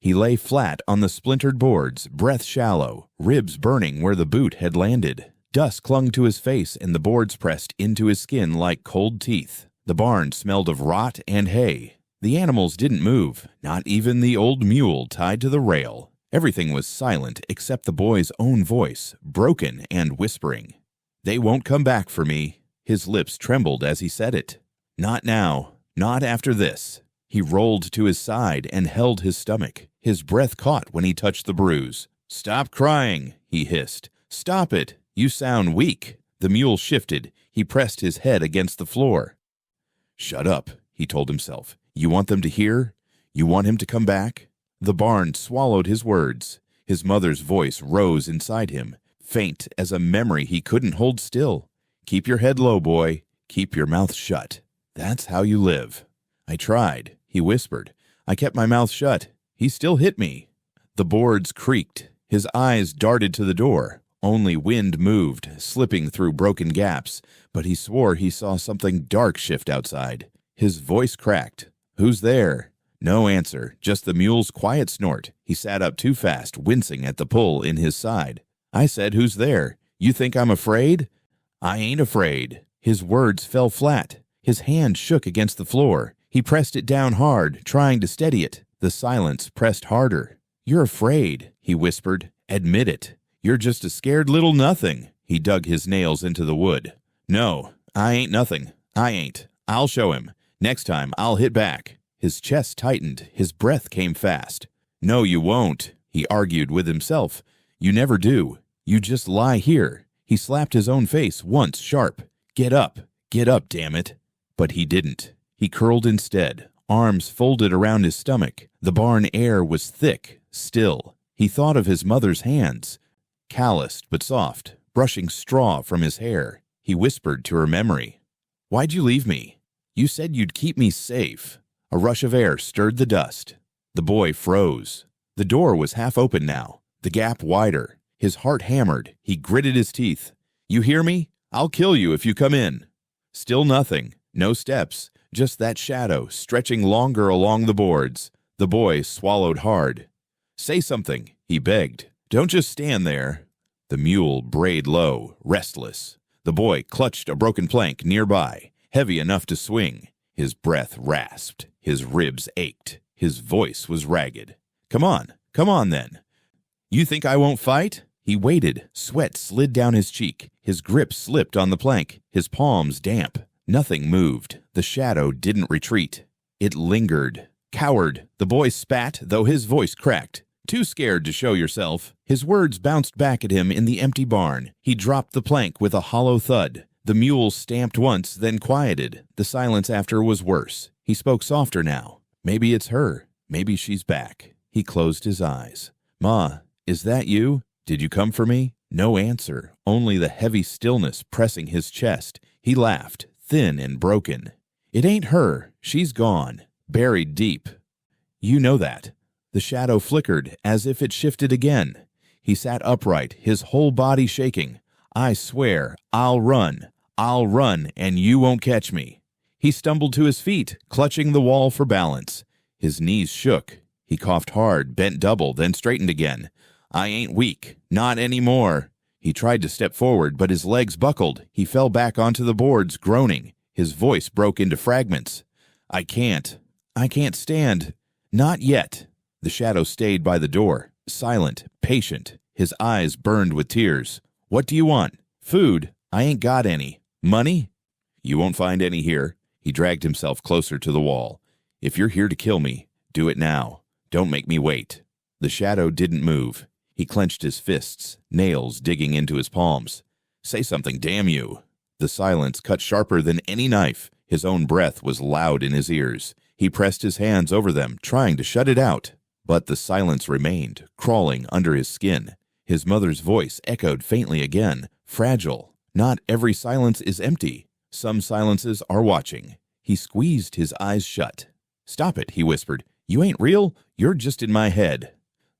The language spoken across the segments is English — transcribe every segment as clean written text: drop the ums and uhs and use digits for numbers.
He lay flat on the splintered boards, breath shallow, ribs burning where the boot had landed. Dust clung to his face and the boards pressed into his skin like cold teeth. The barn smelled of rot and hay. The animals didn't move, not even the old mule tied to the rail. Everything was silent except the boy's own voice, broken and whispering. "They won't come back for me." His lips trembled as he said it. "Not now. Not after this." He rolled to his side and held his stomach. His breath caught when he touched the bruise. "Stop crying," he hissed. "Stop it. You sound weak." The mule shifted. He pressed his head against the floor. "Shut up," he told himself. "You want them to hear? You want him to come back?" The barn swallowed his words. His mother's voice rose inside him, faint as a memory he couldn't hold still. "Keep your head low, boy. Keep your mouth shut. That's how you live." "I tried," he whispered. "I kept my mouth shut. He still hit me." The boards creaked. His eyes darted to the door. Only wind moved, slipping through broken gaps, but he swore he saw something dark shift outside. His voice cracked. "Who's there?" No answer, just the mule's quiet snort. He sat up too fast, wincing at the pull in his side. "I said, who's there? You think I'm afraid?" "I ain't afraid." His words fell flat. His hand shook against the floor. He pressed it down hard, trying to steady it. The silence pressed harder. "You're afraid," he whispered. "Admit it. You're just a scared little nothing." He dug his nails into the wood. "No, I ain't nothing. I ain't. I'll show him. Next time, I'll hit back." His chest tightened. His breath came fast. "No, you won't," he argued with himself. "You never do. You just lie here." He slapped his own face once sharp. Get up, damn it." But he didn't. He curled instead, arms folded around his stomach. The barn air was thick, still. He thought of his mother's hands, calloused but soft, brushing straw from his hair. He whispered to her memory, "Why'd you leave me? You said you'd keep me safe." A rush of air stirred the dust. The boy froze. The door was half open now, the gap wider. His heart hammered. He gritted his teeth. "You hear me? I'll kill you if you come in." Still nothing. No steps. Just that shadow stretching longer along the boards. The boy swallowed hard. "Say something," he begged. "Don't just stand there." The mule brayed low, restless. The boy clutched a broken plank nearby, heavy enough to swing. His breath rasped. His ribs ached. His voice was ragged. Come on then. You think I won't fight?" He waited. Sweat slid down his cheek. His grip slipped on the plank. His palms damp. Nothing moved. The shadow didn't retreat. It lingered. "Coward," the boy spat, though his voice cracked. "Too scared to show yourself." His words bounced back at him in the empty barn. He dropped the plank with a hollow thud. The mule stamped once, then quieted. The silence after was worse. He spoke softer now. "Maybe it's her. Maybe she's back." He closed his eyes. "Ma, is that you? Did you come for me?" No answer, only the heavy stillness pressing his chest. He laughed, thin and broken. "It ain't her. She's gone. Buried deep." "You know that." The shadow flickered, as if it shifted again. He sat upright, his whole body shaking. "I swear, I'll run, and you won't catch me." He stumbled to his feet, clutching the wall for balance. His knees shook. He coughed hard, bent double, then straightened again. "I ain't weak, not anymore." He tried to step forward, but his legs buckled. He fell back onto the boards, groaning. His voice broke into fragments. I can't stand. Not yet." The shadow stayed by the door, silent, patient. His eyes burned with tears. "What do you want?" "Food. I ain't got any." "Money?" "You won't find any here." He dragged himself closer to the wall. "If you're here to kill me, do it now. Don't make me wait." The shadow didn't move. He clenched his fists, nails digging into his palms. "Say something, damn you." The silence cut sharper than any knife. His own breath was loud in his ears. He pressed his hands over them, trying to shut it out. But the silence remained, crawling under his skin. His mother's voice echoed faintly again, fragile. Not every silence is empty. Some silences are watching. He squeezed his eyes shut. "Stop it," he whispered. "You ain't real. You're just in my head."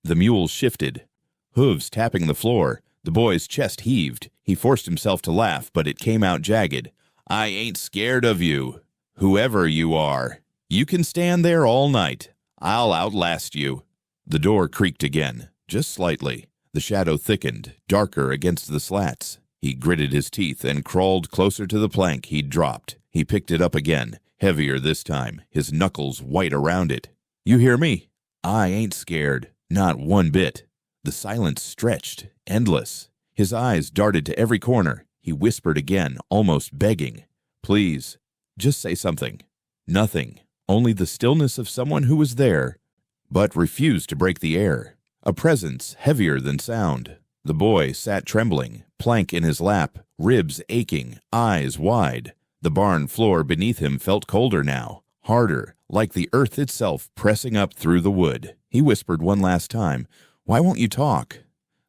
The mule shifted, hooves tapping the floor. The boy's chest heaved. He forced himself to laugh, but it came out jagged. "I ain't scared of you, whoever you are. You can stand there all night. I'll outlast you." The door creaked again, just slightly. The shadow thickened, darker against the slats. He gritted his teeth and crawled closer to the plank he'd dropped. He picked it up again, heavier this time, his knuckles white around it. "You hear me?" "I ain't scared. Not one bit." The silence stretched, endless. His eyes darted to every corner. He whispered again, almost begging. "Please, just say something." Nothing, only the stillness of someone who was there, but refused to break the air. A presence heavier than sound. The boy sat trembling, plank in his lap, ribs aching, eyes wide. The barn floor beneath him felt colder now, harder, like the earth itself pressing up through the wood. He whispered one last time, "Why won't you talk?"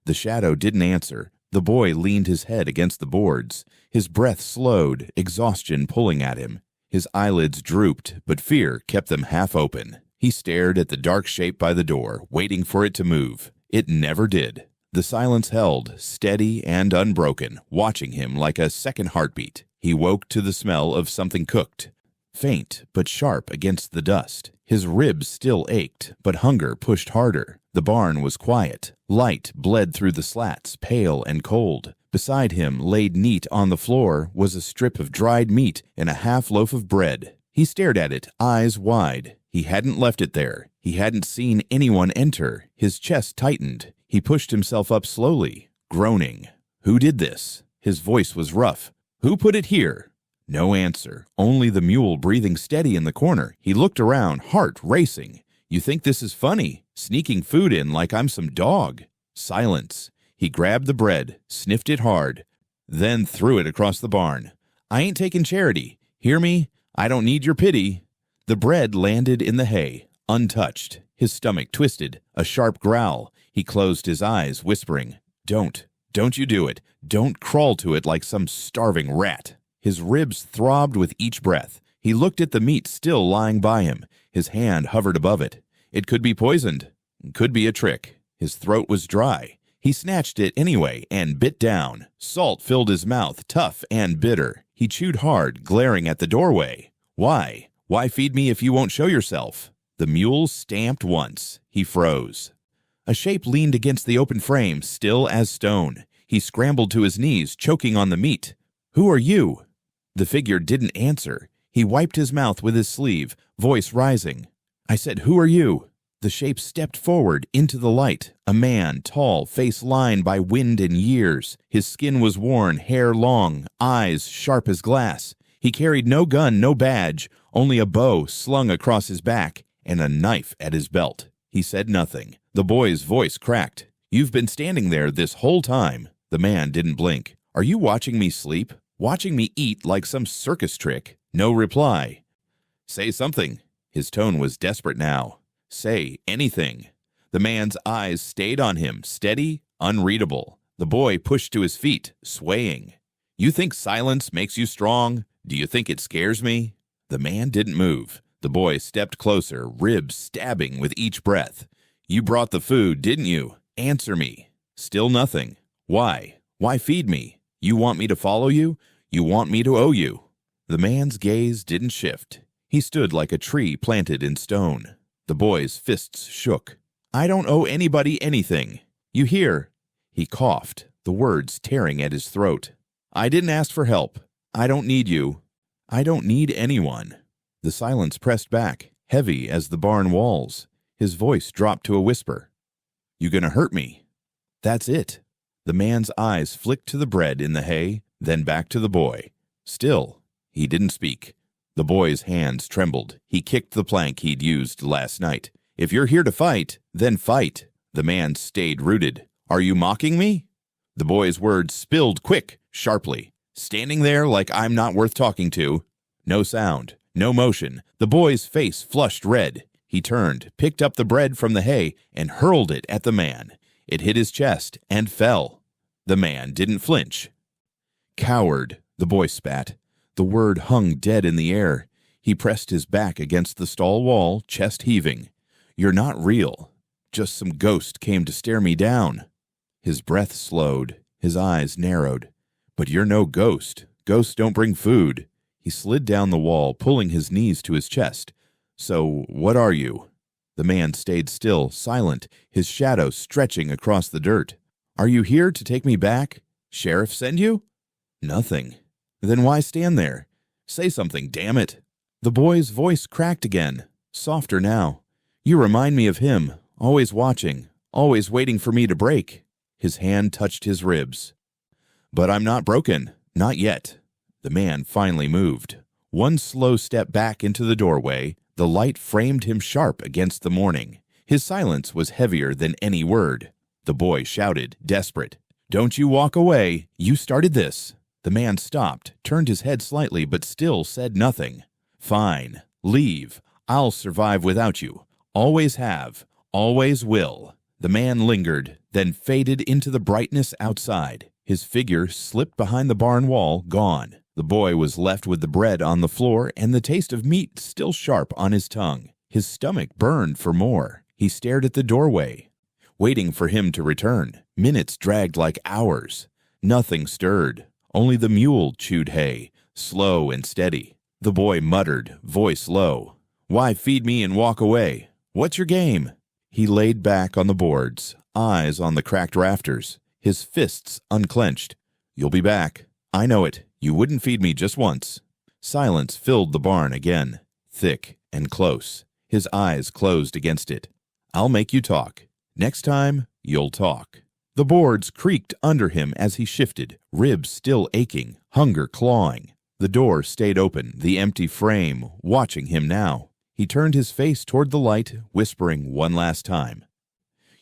The shadow didn't answer. The boy leaned his head against the boards. His breath slowed, exhaustion pulling at him. His eyelids drooped, but fear kept them half open. He stared at the dark shape by the door, waiting for it to move. It never did. The silence held, steady and unbroken, watching him like a second heartbeat. He woke to the smell of something cooked, faint but sharp against the dust. His ribs still ached, but hunger pushed harder. The barn was quiet. Light bled through the slats, pale and cold. Beside him, laid neat on the floor, was a strip of dried meat and a half loaf of bread. He stared at it, eyes wide. He hadn't left it there. He hadn't seen anyone enter. His chest tightened. He pushed himself up slowly, groaning. "Who did this?" His voice was rough. "Who put it here?" No answer, only the mule breathing steady in the corner. He looked around, heart racing. "You think this is funny? Sneaking food in like I'm some dog." Silence. He grabbed the bread, sniffed it hard, then threw it across the barn. "I ain't taking charity. Hear me? I don't need your pity." The bread landed in the hay, untouched. His stomach twisted, a sharp growl. He closed his eyes, whispering, Don't you do it. Don't crawl to it like some starving rat." His ribs throbbed with each breath. He looked at the meat still lying by him. His hand hovered above it. It could be poisoned. Could be a trick. His throat was dry. He snatched it anyway and bit down. Salt filled his mouth, tough and bitter. He chewed hard, glaring at the doorway. Why? Why feed me if you won't show yourself? The mule stamped once. He froze. A shape leaned against the open frame, still as stone. He scrambled to his knees, choking on the meat. "Who are you?" The figure didn't answer. He wiped his mouth with his sleeve, voice rising. "I said, who are you?" The shape stepped forward into the light. A man, tall, face lined by wind and years. His skin was worn, hair long, eyes sharp as glass. He carried no gun, no badge, only a bow slung across his back and a knife at his belt. He said nothing. The boy's voice cracked. "You've been standing there this whole time." The man didn't blink. "Are you watching me sleep? Watching me eat like some circus trick?" No reply. "Say something." His tone was desperate now. "Say anything." The man's eyes stayed on him, steady, unreadable. The boy pushed to his feet, swaying. "You think silence makes you strong? Do you think it scares me?" The man didn't move. The boy stepped closer, ribs stabbing with each breath. "You brought the food, didn't you? Answer me." Still nothing. "Why? Why feed me? You want me to follow you? You want me to owe you?" The man's gaze didn't shift. He stood like a tree planted in stone. The boy's fists shook. "I don't owe anybody anything. You hear?" He coughed, the words tearing at his throat. "I didn't ask for help. I don't need you. I don't need anyone." The silence pressed back, heavy as the barn walls. His voice dropped to a whisper. "You gonna hurt me?" "That's it." The man's eyes flicked to the bread in the hay, then back to the boy. Still, he didn't speak. The boy's hands trembled. He kicked the plank he'd used last night. "If you're here to fight, then fight." The man stayed rooted. "Are you mocking me?" The boy's words spilled quick, sharply. "Standing there like I'm not worth talking to." No sound, no motion. The boy's face flushed red. He turned, picked up the bread from the hay, and hurled it at the man. It hit his chest and fell. The man didn't flinch. "Coward," the boy spat. The word hung dead in the air. He pressed his back against the stall wall, chest heaving. "You're not real. Just some ghost came to stare me down." His breath slowed. His eyes narrowed. "But you're no ghost. Ghosts don't bring food." He slid down the wall, pulling his knees to his chest. "So what are you?" The man stayed still, silent, his shadow stretching across the dirt. "Are you here to take me back? Sheriff send you?" "Nothing." "Then why stand there? Say something, damn it." The boy's voice cracked again, softer now. "You remind me of him, always watching, always waiting for me to break." His hand touched his ribs. "But I'm not broken, not yet." The man finally moved. One slow step back into the doorway, the light framed him sharp against the morning. His silence was heavier than any word. The boy shouted, desperate, "Don't you walk away! You started this!" The man stopped, turned his head slightly, but still said nothing. "Fine. Leave. I'll survive without you. Always have. Always will." The man lingered, then faded into the brightness outside. His figure slipped behind the barn wall, gone. The boy was left with the bread on the floor and the taste of meat still sharp on his tongue. His stomach burned for more. He stared at the doorway, waiting for him to return. Minutes dragged like hours. Nothing stirred. Only the mule chewed hay, slow and steady. The boy muttered, voice low, "Why feed me and walk away? What's your game?" He laid back on the boards, eyes on the cracked rafters, his fists unclenched. "You'll be back. I know it. You wouldn't feed me just once." Silence filled the barn again, thick and close. His eyes closed against it. "I'll make you talk. Next time, you'll talk." The boards creaked under him as he shifted, ribs still aching, hunger clawing. The door stayed open, the empty frame watching him now. He turned his face toward the light, whispering one last time,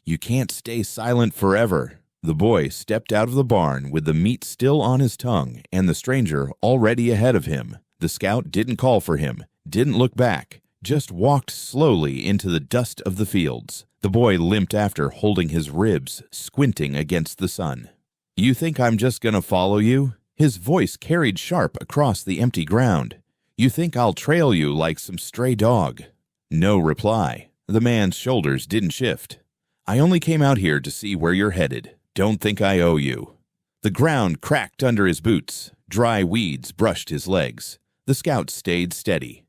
"You can't stay silent forever." The boy stepped out of the barn with the meat still on his tongue and the stranger already ahead of him. The scout didn't call for him, didn't look back, just walked slowly into the dust of the fields. The boy limped after, holding his ribs, squinting against the sun. "You think I'm just gonna follow you?" His voice carried sharp across the empty ground. "You think I'll trail you like some stray dog?" No reply. The man's shoulders didn't shift. "I only came out here to see where you're headed. Don't think I owe you." The ground cracked under his boots. Dry weeds brushed his legs. The scout stayed steady.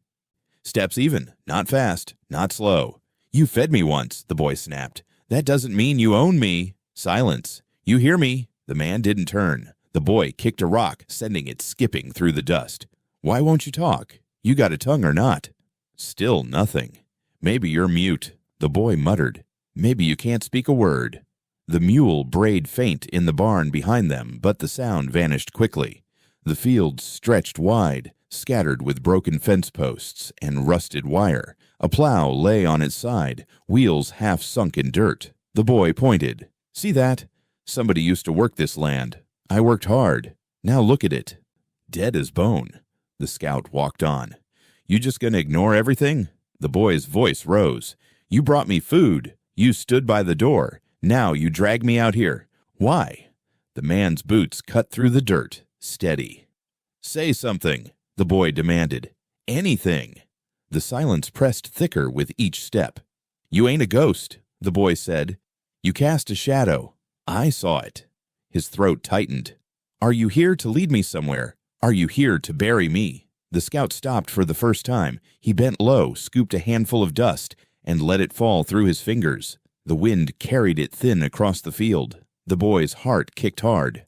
"Steps even, not fast, not slow." "You fed me once," the boy snapped. "That doesn't mean you own me." Silence. "You hear me?" The man didn't turn. The boy kicked a rock, sending it skipping through the dust. "Why won't you talk? You got a tongue or not?" Still nothing. "Maybe you're mute," the boy muttered. "Maybe you can't speak a word." The mule brayed faint in the barn behind them, but the sound vanished quickly. The fields stretched wide, scattered with broken fence posts and rusted wire. A plow lay on its side, wheels half sunk in dirt. The boy pointed. "See that? Somebody used to work this land. I worked hard. Now look at it. Dead as bone." The scout walked on. "You just gonna ignore everything?" The boy's voice rose. "You brought me food. You stood by the door. Now you drag me out here. Why?" The man's boots cut through the dirt, steady. "Say something," the boy demanded. "Anything." The silence pressed thicker with each step. "You ain't a ghost," the boy said. "You cast a shadow. I saw it." His throat tightened. "Are you here to lead me somewhere? Are you here to bury me?" The scout stopped for the first time. He bent low, scooped a handful of dust, and let it fall through his fingers. The wind carried it thin across the field. The boy's heart kicked hard.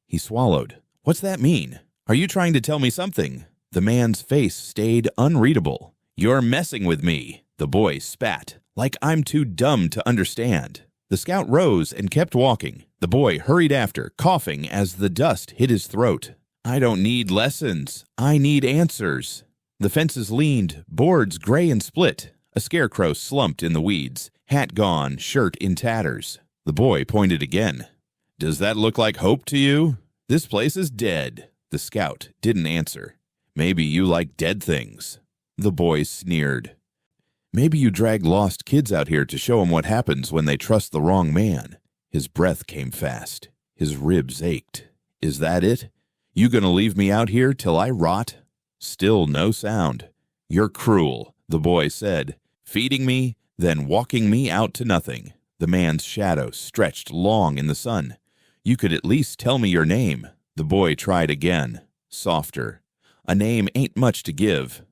He swallowed. "What's that mean? Are you trying to tell me something?" The man's face stayed unreadable. "You're messing with me," the boy spat, "like I'm too dumb to understand." The scout rose and kept walking. The boy hurried after, coughing as the dust hit his throat. "I don't need lessons. I need answers." The fences leaned, boards gray and split. A scarecrow slumped in the weeds, hat gone, shirt in tatters. The boy pointed again. "Does that look like hope to you? This place is dead." The scout didn't answer. "Maybe you like dead things." The boy sneered. "Maybe you drag lost kids out here to show 'em what happens when they trust the wrong man." His breath came fast. His ribs ached. "Is that it? You gonna leave me out here till I rot?" Still no sound. "You're cruel," the boy said, "feeding me, then walking me out to nothing." The man's shadow stretched long in the sun. "You could at least tell me your name." The boy tried again, softer. "A name ain't much to give."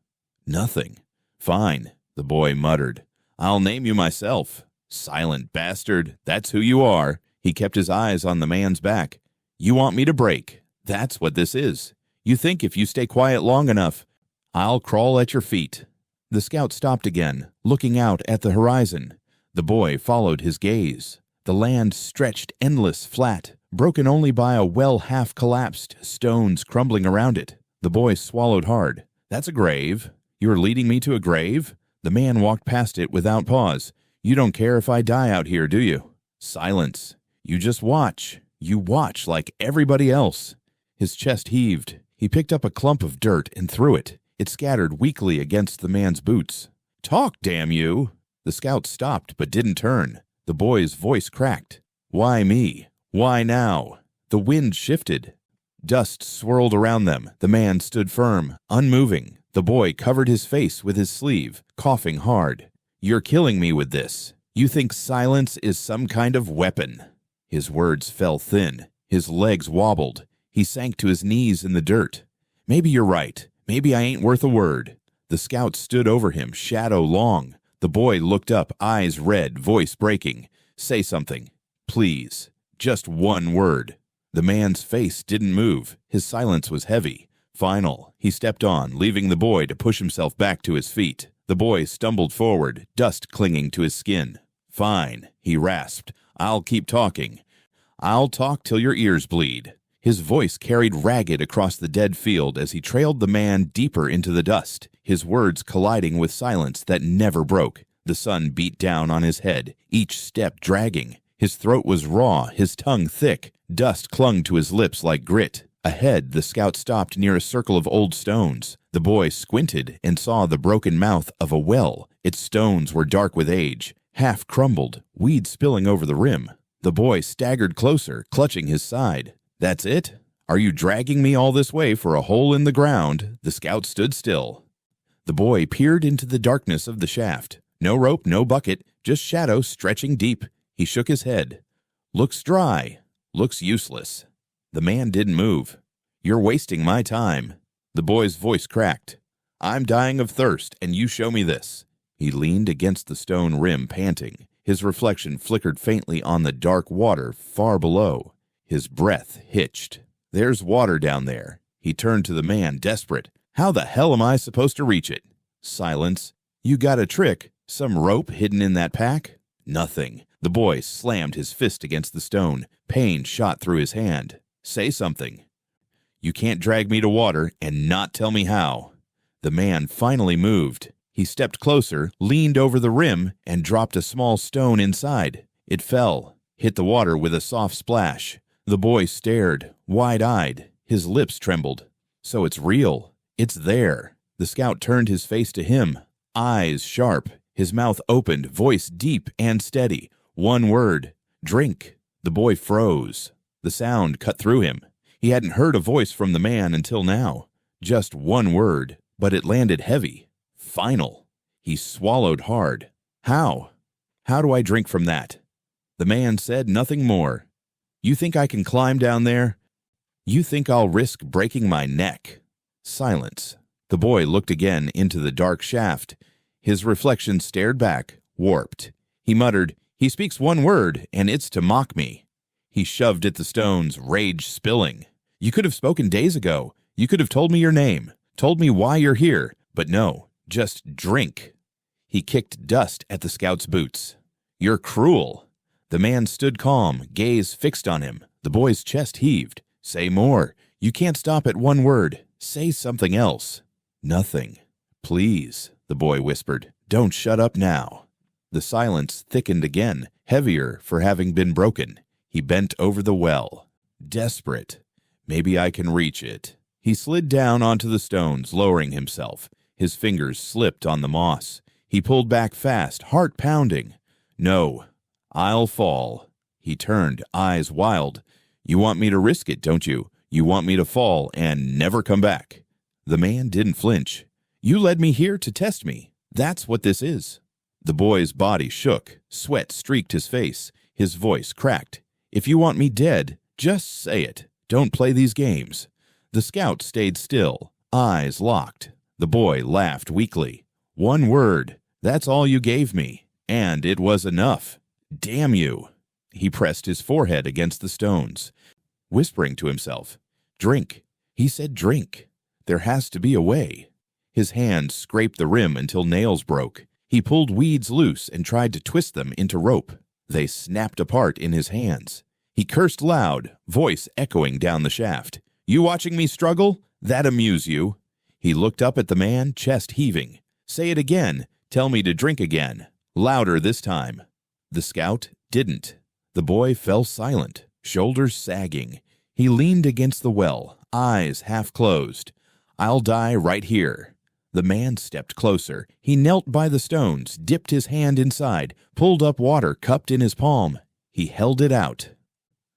"Nothing." "Fine," the boy muttered. I'll name you myself. Silent bastard, that's who you are. He kept his eyes on the man's back. You want me to break. That's what this is. You think if you stay quiet long enough, I'll crawl at your feet. The scout stopped again, looking out at the horizon. The boy followed his gaze. The land stretched endless, flat, broken only by a well half-collapsed, stones crumbling around it. The boy swallowed hard. That's a grave. You're leading me to a grave? The man walked past it without pause. You don't care if I die out here, do you? Silence. You just watch. You watch like everybody else. His chest heaved. He picked up a clump of dirt and threw it. It scattered weakly against the man's boots. Talk, damn you! The scout stopped but didn't turn. The boy's voice cracked. Why me? Why now? The wind shifted. Dust swirled around them. The man stood firm, unmoving. The boy covered his face with his sleeve, coughing hard. You're killing me with this. You think silence is some kind of weapon. His words fell thin. His legs wobbled. He sank to his knees in the dirt. Maybe you're right. Maybe I ain't worth a word. The scout stood over him, shadow long. The boy looked up, eyes red, voice breaking. Say something. Please. Just one word. The man's face didn't move. His silence was heavy. Final. He stepped on, leaving the boy to push himself back to his feet. The boy stumbled forward, dust clinging to his skin. Fine, he rasped. I'll keep talking. I'll talk till your ears bleed. His voice carried ragged across the dead field as he trailed the man deeper into the dust, his words colliding with silence that never broke. The sun beat down on his head, each step dragging. His throat was raw, his tongue thick. Dust clung to his lips like grit. Ahead, the scout stopped near a circle of old stones. The boy squinted and saw the broken mouth of a well. Its stones were dark with age, half crumbled, weeds spilling over the rim. The boy staggered closer, clutching his side. That's it? Are you dragging me all this way for a hole in the ground? The scout stood still. The boy peered into the darkness of the shaft. No rope, no bucket, just shadow stretching deep. He shook his head. Looks dry. Looks useless. The man didn't move. You're wasting my time. The boy's voice cracked. I'm dying of thirst, and you show me this. He leaned against the stone rim, panting. His reflection flickered faintly on the dark water far below. His breath hitched. There's water down there. He turned to the man, desperate. How the hell am I supposed to reach it? Silence. You got a trick? Some rope hidden in that pack? Nothing. The boy slammed his fist against the stone. Pain shot through his hand. Say something. You can't drag me to water and not tell me how. The man finally moved. He stepped closer, leaned over the rim, and dropped a small stone inside. It fell, hit the water with a soft splash. The boy stared, wide-eyed. His lips trembled. So it's real. It's there. The scout turned his face to him, eyes sharp, his mouth opened, voice deep and steady. One word. Drink. The boy froze. The sound cut through him. He hadn't heard a voice from the man until now. Just one word, but it landed heavy. Final. He swallowed hard. How? How do I drink from that? The man said nothing more. You think I can climb down there? You think I'll risk breaking my neck? Silence. The boy looked again into the dark shaft. His reflection stared back, warped. He muttered, He speaks one word, and it's to mock me. He shoved at the stones, rage spilling. You could have spoken days ago. You could have told me your name, told me why you're here. But no, just drink. He kicked dust at the scout's boots. You're cruel. The man stood calm, gaze fixed on him. The boy's chest heaved. Say more. You can't stop at one word. Say something else. Nothing. Please, the boy whispered. Don't shut up now. The silence thickened again, heavier for having been broken. He bent over the well. Desperate. Maybe I can reach it. He slid down onto the stones, lowering himself. His fingers slipped on the moss. He pulled back fast, heart pounding. No, I'll fall. He turned, eyes wild. You want me to risk it, don't you? You want me to fall and never come back. The man didn't flinch. You led me here to test me. That's what this is. The boy's body shook. Sweat streaked his face. His voice cracked. If you want me dead, just say it. Don't play these games. The scout stayed still, eyes locked. The boy laughed weakly. One word. That's all you gave me. And it was enough. Damn you! He pressed his forehead against the stones, whispering to himself, "Drink." He said drink. There has to be a way. His hand scraped the rim until nails broke. He pulled weeds loose and tried to twist them into rope. They snapped apart in his hands. He cursed loud, voice echoing down the shaft. "You watching me struggle? That amuse you?" He looked up at the man, chest heaving. "Say it again. Tell me to drink again. Louder this time." The scout didn't. The boy fell silent, shoulders sagging. He leaned against the well, eyes half closed. "I'll die right here." The man stepped closer. He knelt by the stones, dipped his hand inside, pulled up water cupped in his palm. He held it out.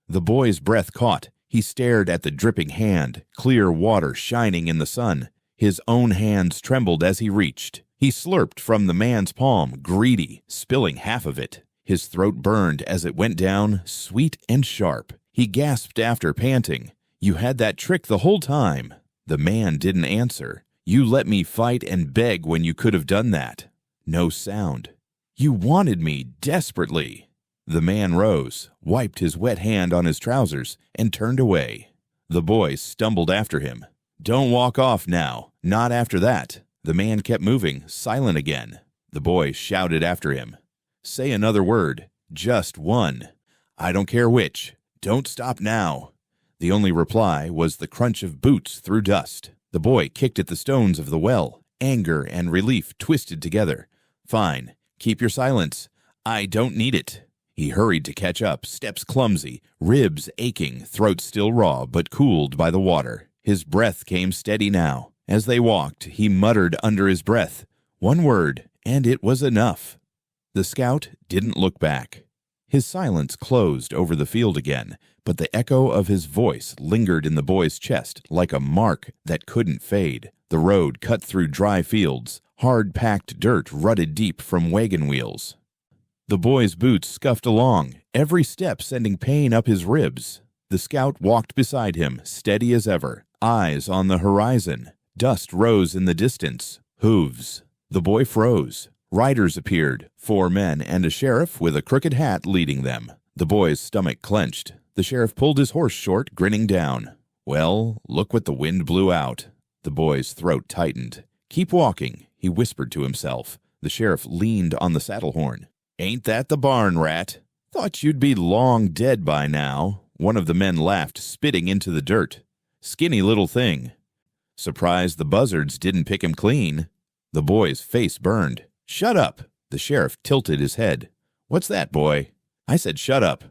The boy's breath caught. He stared at the dripping hand, clear water shining in the sun. His own hands trembled as he reached. He slurped from the man's palm, greedy, spilling half of it. His throat burned as it went down, sweet and sharp. He gasped after, panting, "You had that trick the whole time." The man didn't answer. "You let me fight and beg when you could have done that." No sound. "You wanted me desperately." The man rose, wiped his wet hand on his trousers, and turned away. The boy stumbled after him. "Don't walk off now. Not after that." The man kept moving, silent again. The boy shouted after him. "Say another word. Just one. I don't care which. Don't stop now." The only reply was the crunch of boots through dust. The boy kicked at the stones of the well. Anger and relief twisted together. "Fine. Keep your silence. I don't need it." He hurried to catch up, steps clumsy, ribs aching, throat still raw but cooled by the water. His breath came steady now. As they walked, he muttered under his breath, "One word, and it was enough." The scout didn't look back. His silence closed over the field again, but the echo of his voice lingered in the boy's chest like a mark that couldn't fade. The road cut through dry fields, hard-packed dirt rutted deep from wagon wheels. The boy's boots scuffed along, every step sending pain up his ribs. The scout walked beside him, steady as ever, eyes on the horizon. Dust rose in the distance. Hooves. The boy froze. Riders appeared, 4 men and a sheriff with a crooked hat leading them. The boy's stomach clenched. The sheriff pulled his horse short, grinning down. "Well, look what the wind blew out." The boy's throat tightened. "Keep walking," he whispered to himself. The sheriff leaned on the saddle horn. "Ain't that the barn rat? Thought you'd be long dead by now." One of the men laughed, spitting into the dirt. "Skinny little thing. Surprised the buzzards didn't pick him clean." The boy's face burned. "Shut up." The sheriff tilted his head. "What's that, boy?" "I said shut up."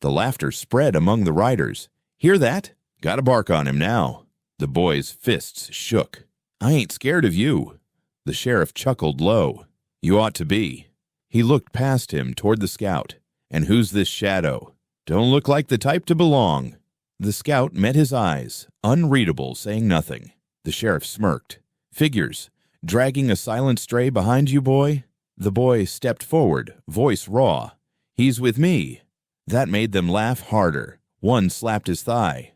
The laughter spread among the riders. "Hear that? Gotta bark on him now." The boy's fists shook. "I ain't scared of you." The sheriff chuckled low. "You ought to be." He looked past him toward the scout. "And who's this shadow? Don't look like the type to belong." The scout met his eyes, unreadable, saying nothing. The sheriff smirked. "Figures. Dragging a silent stray behind you, boy?" The boy stepped forward, voice raw. "He's with me." That made them laugh harder. One slapped his thigh.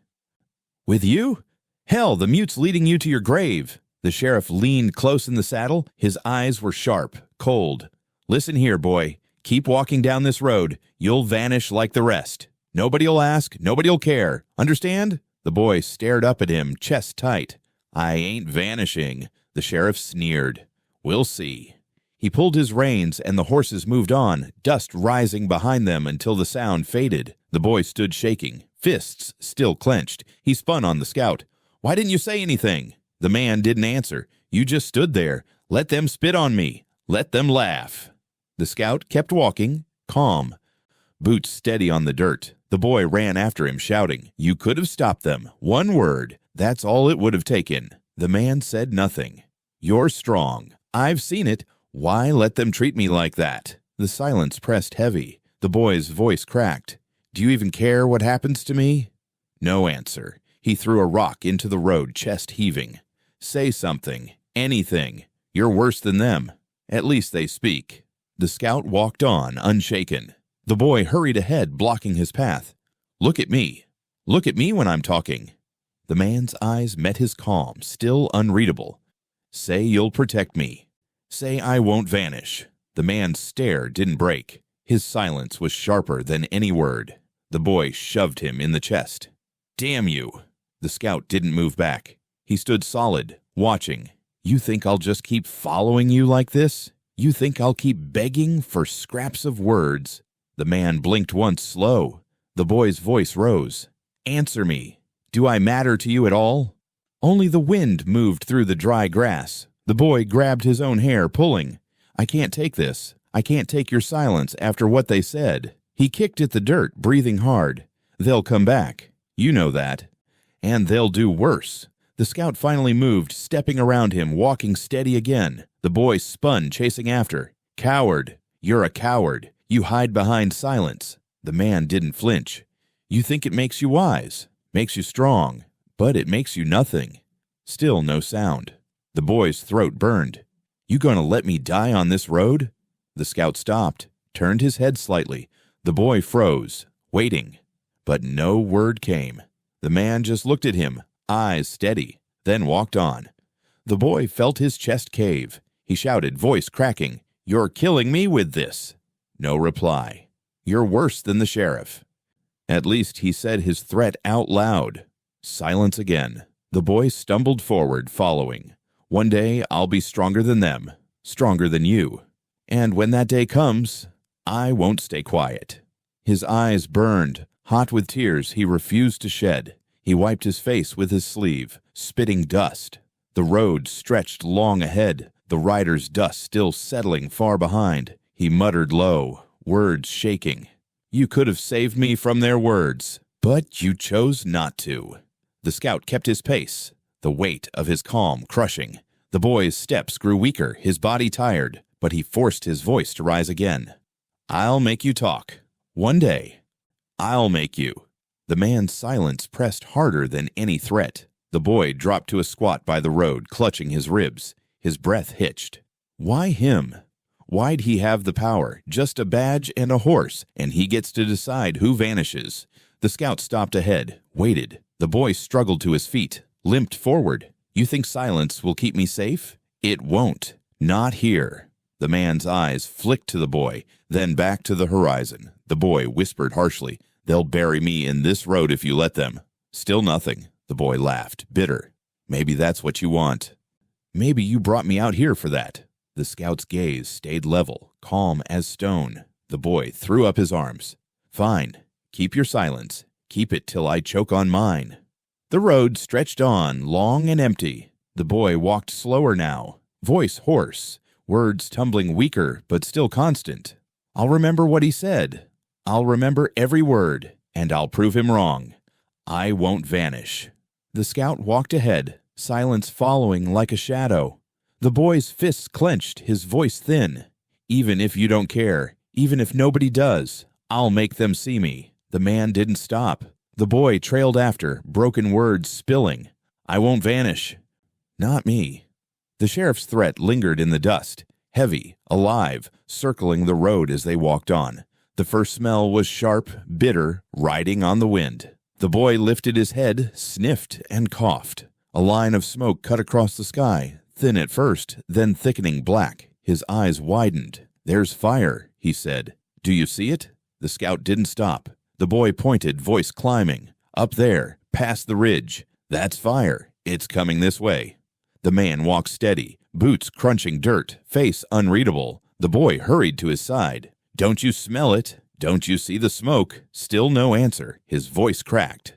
"With you? Hell, the mute's leading you to your grave." The sheriff leaned close in the saddle. His eyes were sharp, cold. "Listen here, boy. Keep walking down this road. You'll vanish like the rest. Nobody'll ask, nobody'll care. Understand?" The boy stared up at him, chest tight. "I ain't vanishing." The sheriff sneered. "We'll see." He pulled his reins and the horses moved on, dust rising behind them until the sound faded. The boy stood shaking, fists still clenched. He spun on the scout. "Why didn't you say anything?" The man didn't answer. "You just stood there. Let them spit on me. Let them laugh." The scout kept walking, calm, boots steady on the dirt. The boy ran after him, shouting, "You could have stopped them. One word. That's all it would have taken." The man said nothing. "You're strong. I've seen it. Why let them treat me like that?" The silence pressed heavy. The boy's voice cracked. "Do you even care what happens to me?" No answer. He threw a rock into the road, chest heaving. "Say something. Anything. You're worse than them. At least they speak." The scout walked on, unshaken. The boy hurried ahead, blocking his path. "Look at me. Look at me when I'm talking." The man's eyes met his calm, still unreadable. "Say you'll protect me. Say I won't vanish." The man's stare didn't break. His silence was sharper than any word. The boy shoved him in the chest. "Damn you!" The scout didn't move back. He stood solid, watching. "You think I'll just keep following you like this? You think I'll keep begging for scraps of words?" The man blinked once slow. The boy's voice rose. "Answer me. Do I matter to you at all?" Only the wind moved through the dry grass. The boy grabbed his own hair, pulling. "I can't take this. I can't take your silence after what they said." He kicked at the dirt, breathing hard. "They'll come back. You know that. And they'll do worse." The scout finally moved, stepping around him, walking steady again. The boy spun, chasing after. "Coward. You're a coward. You hide behind silence." The man didn't flinch. "You think it makes you wise, makes you strong, but it makes you nothing." Still no sound. The boy's throat burned. "You gonna let me die on this road?" The scout stopped, turned his head slightly. The boy froze, waiting, but no word came. The man just looked at him, eyes steady, then walked on. The boy felt his chest cave. He shouted, voice cracking, "You're killing me with this." No reply. "You're worse than the sheriff." At least he said his threat out loud. Silence again. The boy stumbled forward, following. "One day I'll be stronger than them, stronger than you. And when that day comes, I won't stay quiet." His eyes burned. Hot with tears he refused to shed. He wiped his face with his sleeve, spitting dust. The road stretched long ahead, the rider's dust still settling far behind. He muttered low, words shaking. "You could have saved me from their words, but you chose not to." The scout kept his pace, the weight of his calm crushing. The boy's steps grew weaker, his body tired, but he forced his voice to rise again. "I'll make you talk. One day. I'll make you." The man's silence pressed harder than any threat. The boy dropped to a squat by the road, clutching his ribs. His breath hitched. Why him? Why'd he have the power? Just a badge and a horse, and he gets to decide who vanishes. The scout stopped ahead, waited. The boy struggled to his feet, limped forward. "You think silence will keep me safe? It won't. Not here." The man's eyes flicked to the boy, then back to the horizon. The boy whispered harshly, "They'll bury me in this road if you let them." Still nothing. The boy laughed, bitter. "Maybe that's what you want. Maybe you brought me out here for that." The scout's gaze stayed level, calm as stone. The boy threw up his arms. "Fine. Keep your silence. Keep it till I choke on mine." The road stretched on, long and empty. The boy walked slower now, voice hoarse, words tumbling weaker but still constant. "I'll remember what he said. I'll remember every word, and I'll prove him wrong. I won't vanish." The scout walked ahead, silence following like a shadow. The boy's fists clenched, his voice thin. "Even if you don't care, even if nobody does, I'll make them see me." The man didn't stop. The boy trailed after, broken words spilling. "I won't vanish. Not me." The sheriff's threat lingered in the dust, heavy, alive, circling the road as they walked on. The first smell was sharp, bitter, riding on the wind. The boy lifted his head, sniffed, and coughed. A line of smoke cut across the sky, thin at first, then thickening black. His eyes widened. "There's fire," he said. "Do you see it?" The scout didn't stop. The boy pointed, voice climbing. "Up there, past the ridge. That's fire. It's coming this way." The man walked steady, boots crunching dirt, face unreadable. The boy hurried to his side. "Don't you smell it? Don't you see the smoke?" Still no answer. His voice cracked.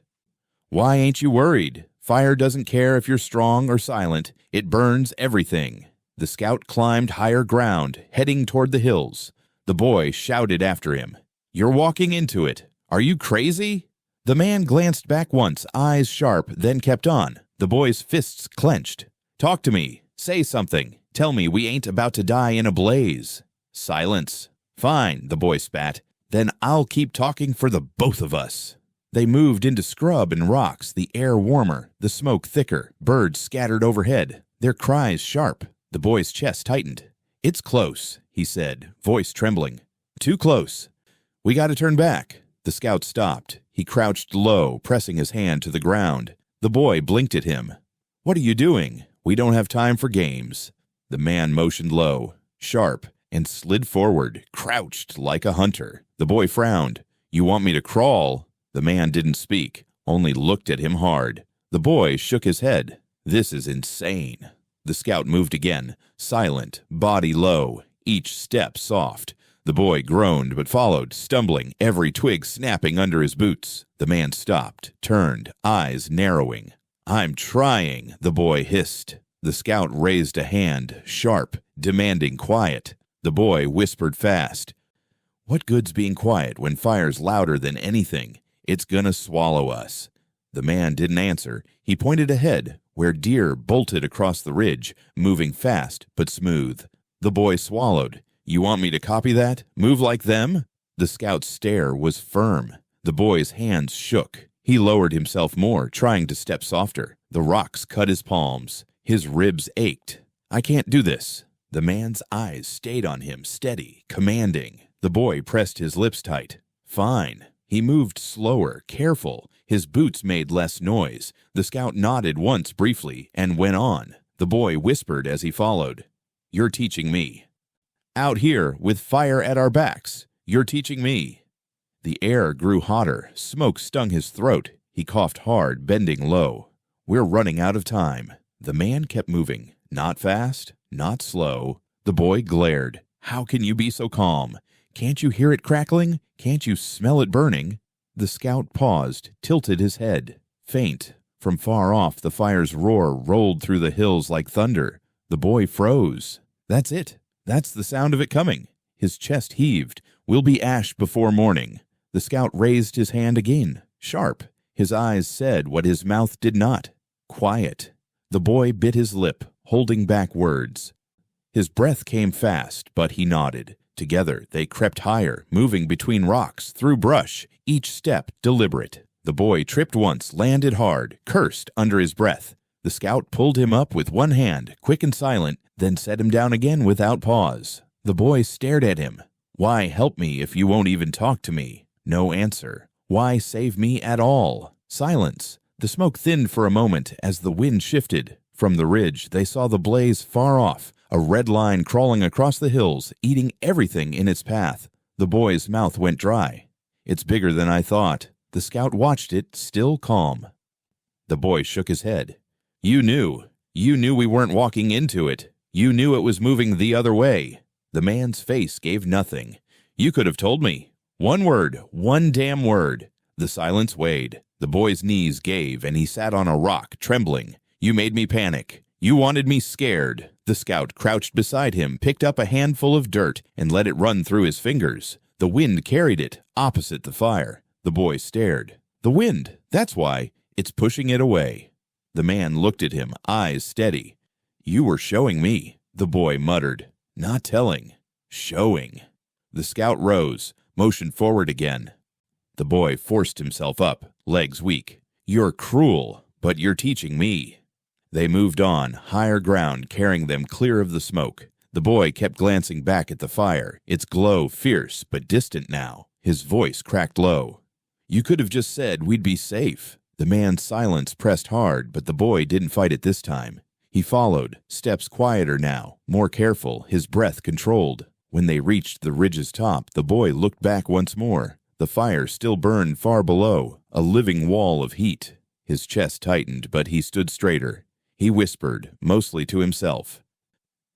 "Why ain't you worried? Fire doesn't care if you're strong or silent. It burns everything." The scout climbed higher ground, heading toward the hills. The boy shouted after him, "You're walking into it. Are you crazy?" The man glanced back once, eyes sharp, then kept on. The boy's fists clenched. "Talk to me. Say something. Tell me we ain't about to die in a blaze." Silence. "Fine," the boy spat. "Then I'll keep talking for the both of us." They moved into scrub and rocks, the air warmer, the smoke thicker, birds scattered overhead, their cries sharp. The boy's chest tightened. "It's close," he said, voice trembling. "Too close. We got to turn back." The scout stopped. He crouched low, pressing his hand to the ground. The boy blinked at him. "What are you doing? We don't have time for games." The man motioned low, sharp, and slid forward, crouched like a hunter. The boy frowned. "You want me to crawl?" The man didn't speak, only looked at him hard. The boy shook his head. "This is insane." The scout moved again, silent, body low, each step soft. The boy groaned but followed, stumbling, every twig snapping under his boots. The man stopped, turned, eyes narrowing. "I'm trying," the boy hissed. The scout raised a hand, sharp, demanding quiet. The boy whispered fast. "What good's being quiet when fire's louder than anything? It's gonna swallow us." The man didn't answer. He pointed ahead, where deer bolted across the ridge, moving fast but smooth. The boy swallowed. "You want me to copy that? Move like them?" The scout's stare was firm. The boy's hands shook. He lowered himself more, trying to step softer. The rocks cut his palms. His ribs ached. "I can't do this." The man's eyes stayed on him, steady, commanding. The boy pressed his lips tight. "Fine." He moved slower, careful. His boots made less noise. The scout nodded once briefly and went on. The boy whispered as he followed. "You're teaching me. Out here, with fire at our backs, you're teaching me." The air grew hotter. Smoke stung his throat. He coughed hard, bending low. "We're running out of time." The man kept moving. Not fast, not slow. The boy glared. "How can you be so calm? Can't you hear it crackling? Can't you smell it burning?" The scout paused, tilted his head. Faint. From far off, the fire's roar rolled through the hills like thunder. The boy froze. "That's it. That's the sound of it coming." His chest heaved. "We'll be ash before morning." The scout raised his hand again, sharp. His eyes said what his mouth did not. "Quiet." The boy bit his lip, holding back words. His breath came fast, but he nodded. Together they crept higher, moving between rocks, through brush, each step deliberate. The boy tripped once, landed hard, cursed under his breath. The scout pulled him up with one hand, quick and silent, then set him down again without pause. The boy stared at him. "Why help me if you won't even talk to me?" No answer. "Why save me at all?" Silence. The smoke thinned for a moment as the wind shifted. From the ridge, they saw the blaze far off, a red line crawling across the hills, eating everything in its path. The boy's mouth went dry. "It's bigger than I thought." The scout watched it, still calm. The boy shook his head. You knew we weren't walking into it. You knew it was moving the other way." The man's face gave nothing. "You could have told me. One word, one damn word." The silence weighed. The boy's knees gave, and he sat on a rock, trembling. "You made me panic. You wanted me scared." The scout crouched beside him, picked up a handful of dirt, and let it run through his fingers. The wind carried it, opposite the fire. The boy stared. "The wind, that's why. It's pushing it away." The man looked at him, eyes steady. "You were showing me," the boy muttered. "Not telling. Showing." The scout rose, motioned forward again. The boy forced himself up, legs weak. "You're cruel, but you're teaching me." They moved on, higher ground carrying them clear of the smoke. The boy kept glancing back at the fire, its glow fierce but distant now. His voice cracked low. "You could have just said we'd be safe." The man's silence pressed hard, but the boy didn't fight it this time. He followed, steps quieter now, more careful, his breath controlled. When they reached the ridge's top, the boy looked back once more. The fire still burned far below, a living wall of heat. His chest tightened, but he stood straighter. He whispered, mostly to himself,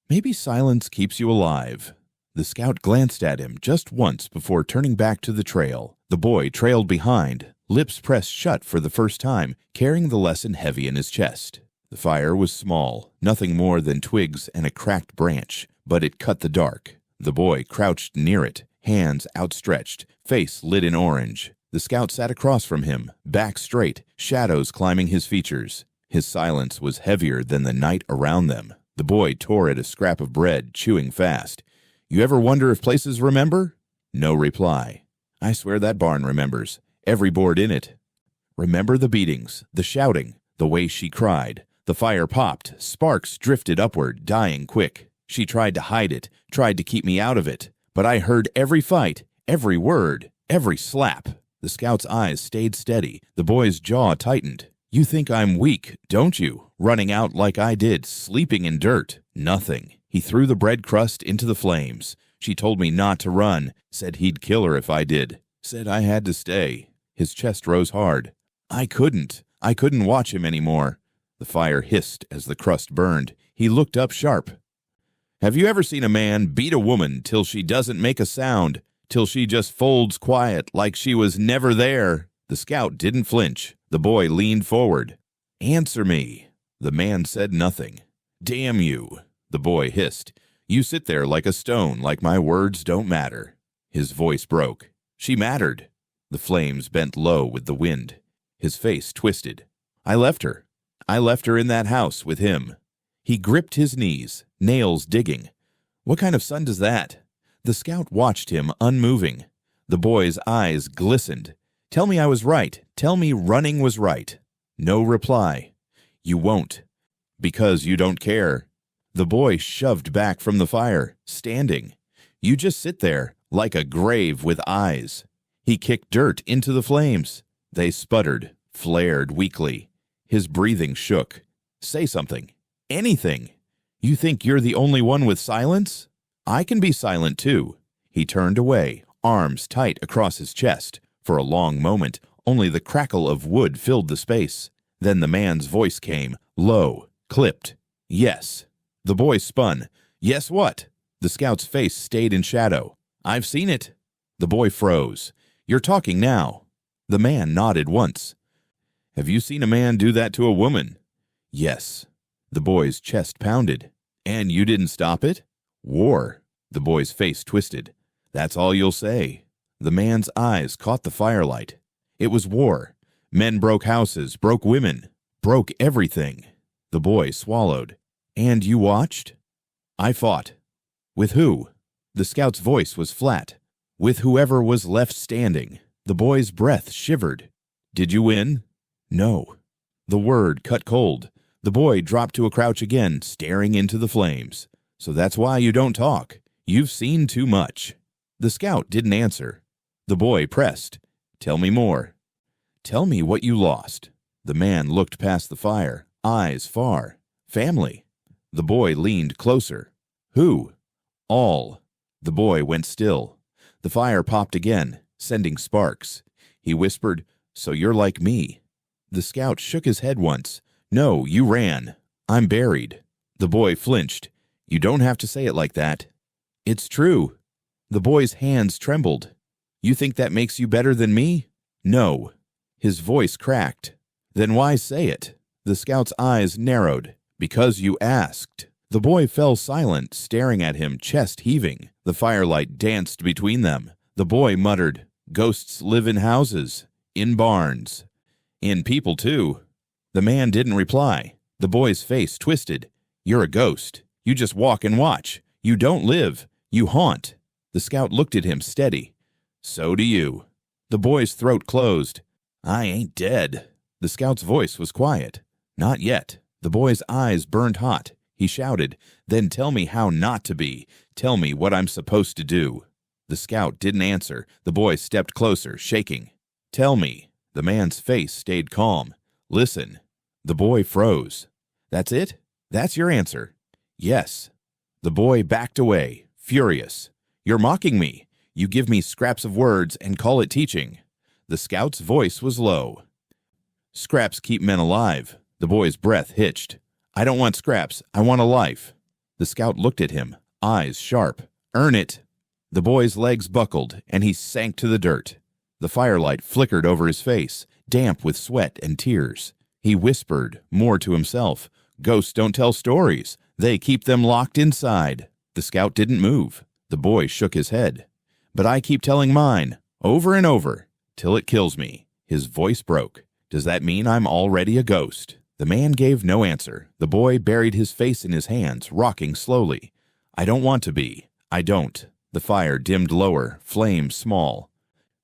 "Maybe silence keeps you alive." The scout glanced at him just once before turning back to the trail. The boy trailed behind, lips pressed shut for the first time, carrying the lesson heavy in his chest. The fire was small, nothing more than twigs and a cracked branch, but it cut the dark. The boy crouched near it, hands outstretched, face lit in orange. The scout sat across from him, back straight, shadows climbing his features. His silence was heavier than the night around them. The boy tore at a scrap of bread, chewing fast. "You ever wonder if places remember?" No reply. "I swear that barn remembers. Every board in it." "Remember the beatings, the shouting, the way she cried. The fire popped, sparks drifted upward, dying quick. She tried to hide it, tried to keep me out of it. But I heard every fight, every word, every slap." The scout's eyes stayed steady. The boy's jaw tightened. "You think I'm weak, don't you? Running out like I did, sleeping in dirt." Nothing. He threw the bread crust into the flames. She told me not to run, said he'd kill her if I did, said I had to stay. His chest rose hard. I couldn't watch him anymore. The fire hissed as the crust burned. He looked up sharp. Have you ever seen a man beat a woman till she doesn't make a sound, till she just folds quiet like she was never there? The scout didn't flinch. The boy leaned forward. Answer me. The man said nothing. Damn you, the boy hissed. You sit there like a stone, like my words don't matter. His voice broke. She mattered. The flames bent low with the wind. His face twisted. I left her in that house with him. He gripped his knees, nails digging. What kind of son does that? The scout watched him, unmoving. The boy's eyes glistened. Tell me I was right. Tell me running was right. No reply. You won't. Because you don't care. The boy shoved back from the fire, standing. You just sit there, like a grave with eyes. He kicked dirt into the flames. They sputtered, flared weakly. His breathing shook. Say something. Anything. You think you're the only one with silence? I can be silent too. He turned away, arms tight across his chest. For a long moment, only the crackle of wood filled the space. Then the man's voice came, low, clipped. Yes. The boy spun. Yes what? The scout's face stayed in shadow. I've seen it. The boy froze. You're talking now. The man nodded once. Have you seen a man do that to a woman? Yes. The boy's chest pounded. And you didn't stop it? War. The boy's face twisted. That's all you'll say. The man's eyes caught the firelight. It was war. Men broke houses, broke women, broke everything. The boy swallowed. And you watched? I fought. With who? The scout's voice was flat. With whoever was left standing. The boy's breath shivered. Did you win? No. The word cut cold. The boy dropped to a crouch again, staring into the flames. So that's why you don't talk. You've seen too much. The scout didn't answer. The boy pressed. Tell me more. Tell me what you lost. The man looked past the fire, eyes far. Family. The boy leaned closer. Who? All. The boy went still. The fire popped again, sending sparks. He whispered, So you're like me. The scout shook his head once. No, you ran. I'm buried. The boy flinched. You don't have to say it like that. It's true. The boy's hands trembled. You think that makes you better than me? No. His voice cracked. Then why say it? The scout's eyes narrowed. Because you asked. The boy fell silent, staring at him, chest heaving. The firelight danced between them. The boy muttered, Ghosts live in houses, in barns, in people too. The man didn't reply. The boy's face twisted. You're a ghost. You just walk and watch. You don't live. You haunt. The scout looked at him steady. So do you. The boy's throat closed. I ain't dead. The scout's voice was quiet. Not yet. The boy's eyes burned hot. He shouted, Then tell me how not to be. Tell me what I'm supposed to do. The scout didn't answer. The boy stepped closer, shaking. Tell me. The man's face stayed calm. Listen. The boy froze. That's it? That's your answer? Yes. The boy backed away, furious. You're mocking me. You give me scraps of words and call it teaching. The scout's voice was low. Scraps keep men alive. The boy's breath hitched. I don't want scraps. I want a life. The scout looked at him, eyes sharp. Earn it. The boy's legs buckled, and he sank to the dirt. The firelight flickered over his face, damp with sweat and tears. He whispered, more to himself, Ghosts don't tell stories. They keep them locked inside. The scout didn't move. The boy shook his head. But I keep telling mine, over and over, till it kills me. His voice broke. Does that mean I'm already a ghost? The man gave no answer. The boy buried his face in his hands, rocking slowly. I don't want to be. I don't. The fire dimmed lower, flames small.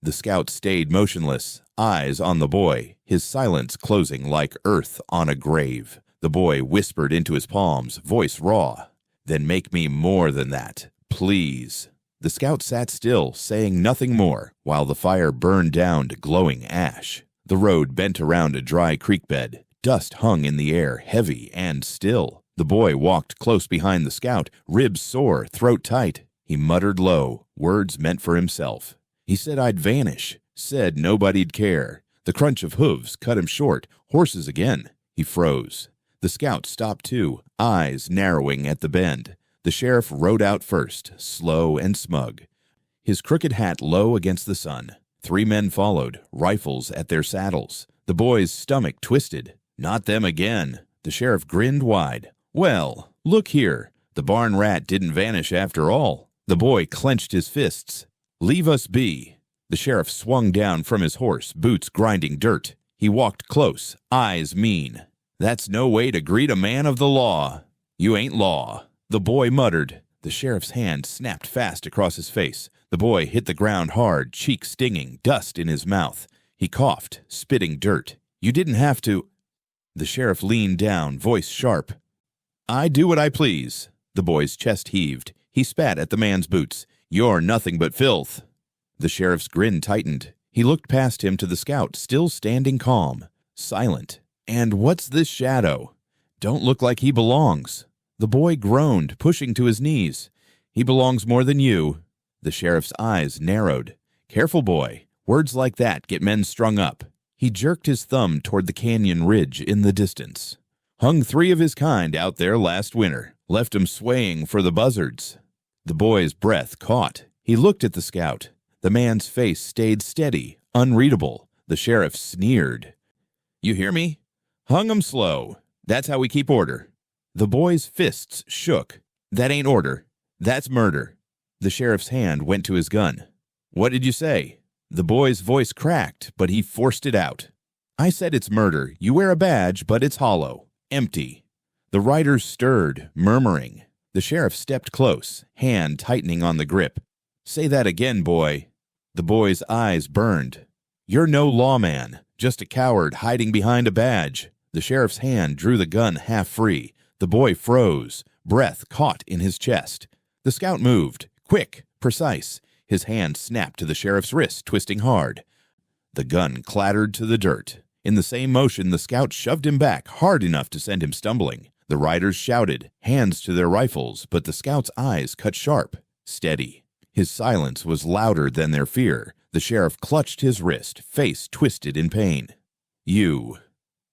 The scout stayed motionless, eyes on the boy, his silence closing like earth on a grave. The boy whispered into his palms, voice raw. Then make me more than that, please. The scout sat still, saying nothing more, while the fire burned down to glowing ash. The road bent around a dry creek bed. Dust hung in the air, heavy and still. The boy walked close behind the scout, ribs sore, throat tight. He muttered low, words meant for himself. He said I'd vanish, said nobody'd care. The crunch of hooves cut him short. Horses again. He froze. The scout stopped too, eyes narrowing at the bend. The sheriff rode out first, slow and smug, his crooked hat low against the sun. 3 men followed, rifles at their saddles. The boy's stomach twisted. Not them again. The sheriff grinned wide. Well, look here. The barn rat didn't vanish after all. The boy clenched his fists. Leave us be. The sheriff swung down from his horse, boots grinding dirt. He walked close, eyes mean. That's no way to greet a man of the law. You ain't law. The boy muttered. The sheriff's hand snapped fast across his face. The boy hit the ground hard, cheek stinging, dust in his mouth. He coughed, spitting dirt. You didn't have to. The sheriff leaned down, voice sharp. I do what I please. The boy's chest heaved. He spat at the man's boots. You're nothing but filth. The sheriff's grin tightened. He looked past him to the scout, still standing calm, silent. And what's this shadow? Don't look like he belongs. The boy groaned, pushing to his knees. He belongs more than you. The sheriff's eyes narrowed. Careful, boy. Words like that get men strung up. He jerked his thumb toward the canyon ridge in the distance. Hung 3 of his kind out there last winter. Left 'em swaying for the buzzards. The boy's breath caught. He looked at the scout. The man's face stayed steady, unreadable. The sheriff sneered. You hear me? Hung 'em slow. That's how we keep order. The boy's fists shook. That ain't order. That's murder. The sheriff's hand went to his gun. What did you say? The boy's voice cracked, but he forced it out. I said it's murder. You wear a badge, but it's hollow. Empty. The riders stirred, murmuring. The sheriff stepped close, hand tightening on the grip. Say that again, boy. The boy's eyes burned. You're no lawman, just a coward hiding behind a badge. The sheriff's hand drew the gun half free. The boy froze, breath caught in his chest. The scout moved, quick, precise. His hand snapped to the sheriff's wrist, twisting hard. The gun clattered to the dirt. In the same motion, the scout shoved him back hard enough to send him stumbling. The riders shouted, hands to their rifles, but the scout's eyes cut sharp, steady. His silence was louder than their fear. The sheriff clutched his wrist, face twisted in pain. You.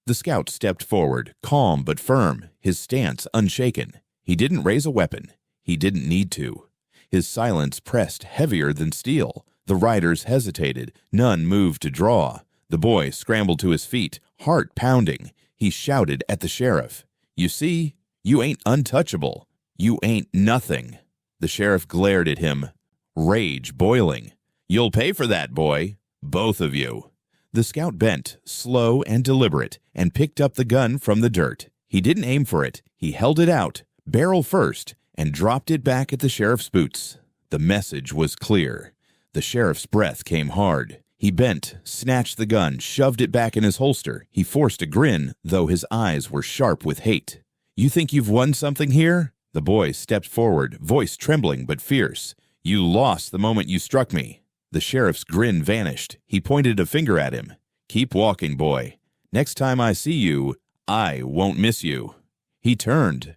The scout stepped forward, calm but firm, his stance unshaken. He didn't raise a weapon. He didn't need to. His silence pressed heavier than steel. The riders hesitated. None moved to draw. The boy scrambled to his feet, heart pounding. He shouted at the sheriff. You see, you ain't untouchable. You ain't nothing. The sheriff glared at him, rage boiling. You'll pay for that, boy. Both of you. The scout bent, slow and deliberate, and picked up the gun from the dirt. He didn't aim for it. He held it out, barrel first, and dropped it back at the sheriff's boots. The message was clear. The sheriff's breath came hard. He bent, snatched the gun, shoved it back in his holster. He forced a grin, though his eyes were sharp with hate. You think you've won something here? The boy stepped forward, voice trembling but fierce. You lost the moment you struck me. The sheriff's grin vanished. He pointed a finger at him. Keep walking, boy. Next time I see you, I won't miss you. He turned,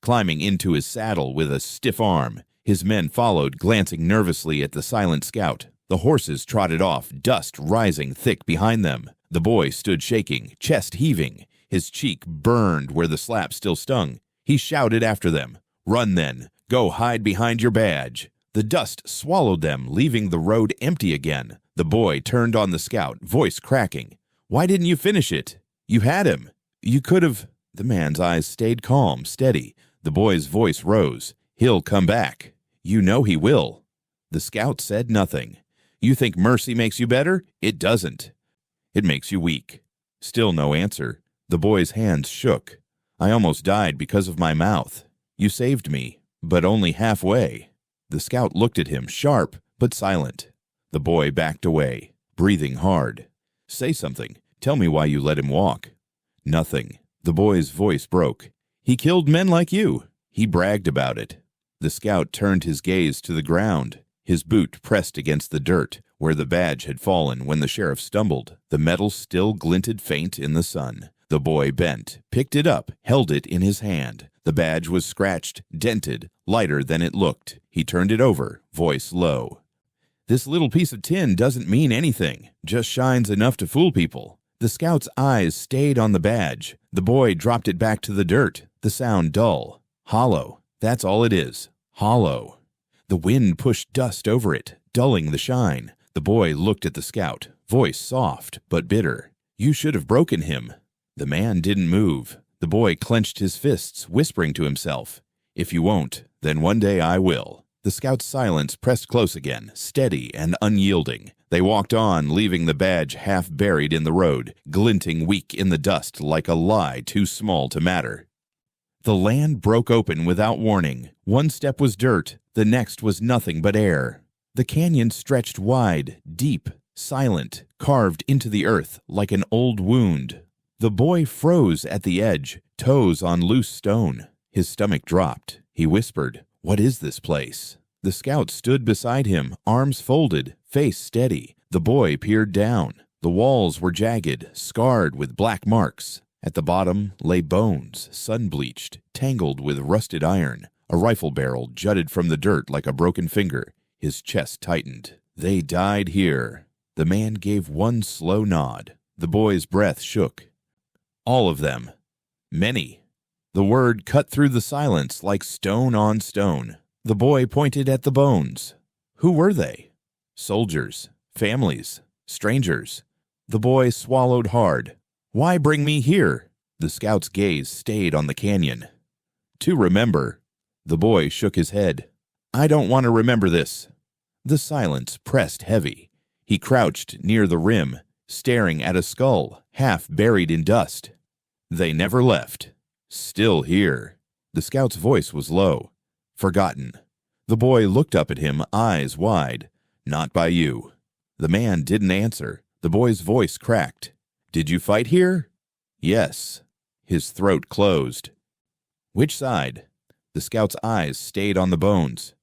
climbing into his saddle with a stiff arm. His men followed, glancing nervously at the silent scout. The horses trotted off, dust rising thick behind them. The boy stood shaking, chest heaving. His cheek burned where the slap still stung. He shouted after them. Run then. Go hide behind your badge. The dust swallowed them, leaving the road empty again. The boy turned on the scout, voice cracking. Why didn't you finish it? You had him. You could have. The man's eyes stayed calm, steady. The boy's voice rose. He'll come back. You know he will. The scout said nothing. You think mercy makes you better? It doesn't. It makes you weak. Still no answer. The boy's hands shook. I almost died because of my mouth. You saved me, but only halfway. The scout looked at him, sharp but silent. The boy backed away, breathing hard. Say something. Tell me why you let him walk. Nothing. The boy's voice broke. He killed men like you. He bragged about it. The scout turned his gaze to the ground. His boot pressed against the dirt, where the badge had fallen when the sheriff stumbled. The metal still glinted faint in the sun. The boy bent, picked it up, held it in his hand. The badge was scratched, dented, lighter than it looked. He turned it over, voice low. "This little piece of tin doesn't mean anything, just shines enough to fool people." The scout's eyes stayed on the badge. The boy dropped it back to the dirt, the sound dull. Hollow, that's all it is. Hollow. The wind pushed dust over it, dulling the shine. The boy looked at the scout, voice soft but bitter. "You should have broken him." The man didn't move. The boy clenched his fists, whispering to himself, "If you won't, then one day I will." The scout's silence pressed close again, steady and unyielding. They walked on, leaving the badge half buried in the road, glinting weak in the dust like a lie too small to matter. The land broke open without warning. One step was dirt, the next was nothing but air. The canyon stretched wide, deep, silent, carved into the earth like an old wound. The boy froze at the edge, toes on loose stone. His stomach dropped. He whispered, "What is this place?" The scout stood beside him, arms folded, face steady. The boy peered down. The walls were jagged, scarred with black marks. At the bottom lay bones, sun-bleached, tangled with rusted iron. A rifle barrel jutted from the dirt like a broken finger. His chest tightened. "They died here." The man gave one slow nod. The boy's breath shook. "All of them. Many." The word cut through the silence like stone on stone. The boy pointed at the bones. Who were they? Soldiers, families, strangers. The boy swallowed hard. "Why bring me here?" The scout's gaze stayed on the canyon. "To remember." The boy shook his head. "I don't want to remember this." The silence pressed heavy. He crouched near the rim, staring at a skull, half buried in dust. "They never left. Still here." The scout's voice was low. "Forgotten." The boy looked up at him, eyes wide. "Not by you." The man didn't answer. The boy's voice cracked. "Did you fight here?" "Yes." His throat closed. "Which side?" The scout's eyes stayed on the bones.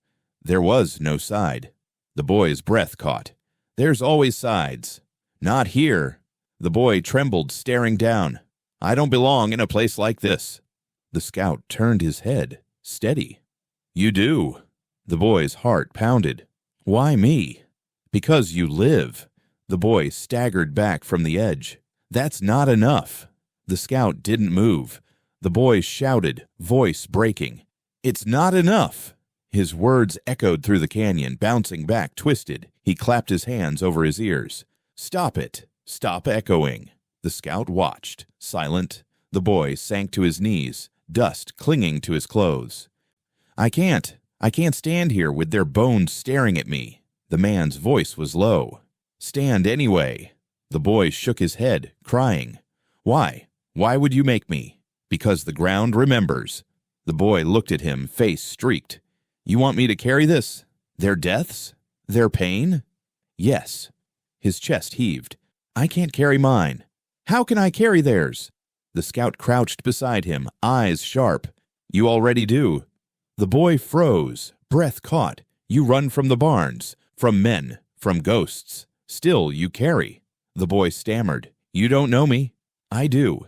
There was no side. The boy's breath caught. "There's always sides." "Not here." The boy trembled, staring down. "I don't belong in a place like this." The scout turned his head, steady. "You do." The boy's heart pounded. "Why me?" "Because you live." The boy staggered back from the edge. "That's not enough." The scout didn't move. The boy shouted, voice breaking. "It's not enough." His words echoed through the canyon, bouncing back, twisted. He clapped his hands over his ears. "Stop it. Stop echoing." The scout watched, silent. The boy sank to his knees, dust clinging to his clothes. I can't stand here with their bones staring at me." The man's voice was low. "Stand anyway." The boy shook his head, crying. "Why? Why would you make me?" "Because the ground remembers." The boy looked at him, face streaked. "You want me to carry this? Their deaths? Their pain?" "Yes." His chest heaved. "I can't carry mine." "How can I carry theirs?" The scout crouched beside him, eyes sharp. "You already do." The boy froze, breath caught. "You run from the barns, from men, from ghosts. Still you carry." The boy stammered. "You don't know me." "I do."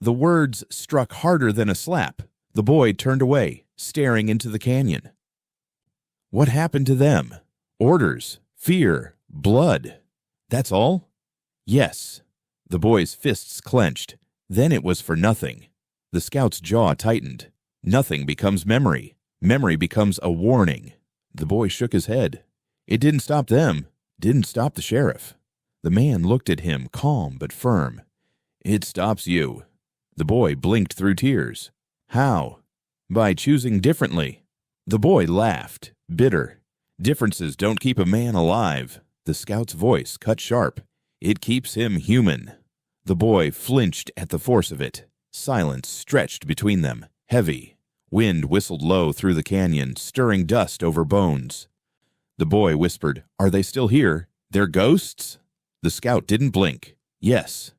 The words struck harder than a slap. The boy turned away, staring into the canyon. What happened to them? Orders, fear, blood. That's all? Yes. The boy's fists clenched. Then it was for nothing. The scout's jaw tightened. Nothing becomes memory. Memory becomes a warning. The boy shook his head. It didn't stop them. Didn't stop the sheriff. The man looked at him, calm but firm. It stops you. The boy blinked through tears. How? By choosing differently. The boy laughed, bitter. Differences don't keep a man alive. The scout's voice cut sharp. It keeps him human. The boy flinched at the force of it. Silence stretched between them, heavy. Wind whistled low through the canyon, stirring dust over bones. The boy whispered, Are they still here? They're ghosts? The scout didn't blink. Yes.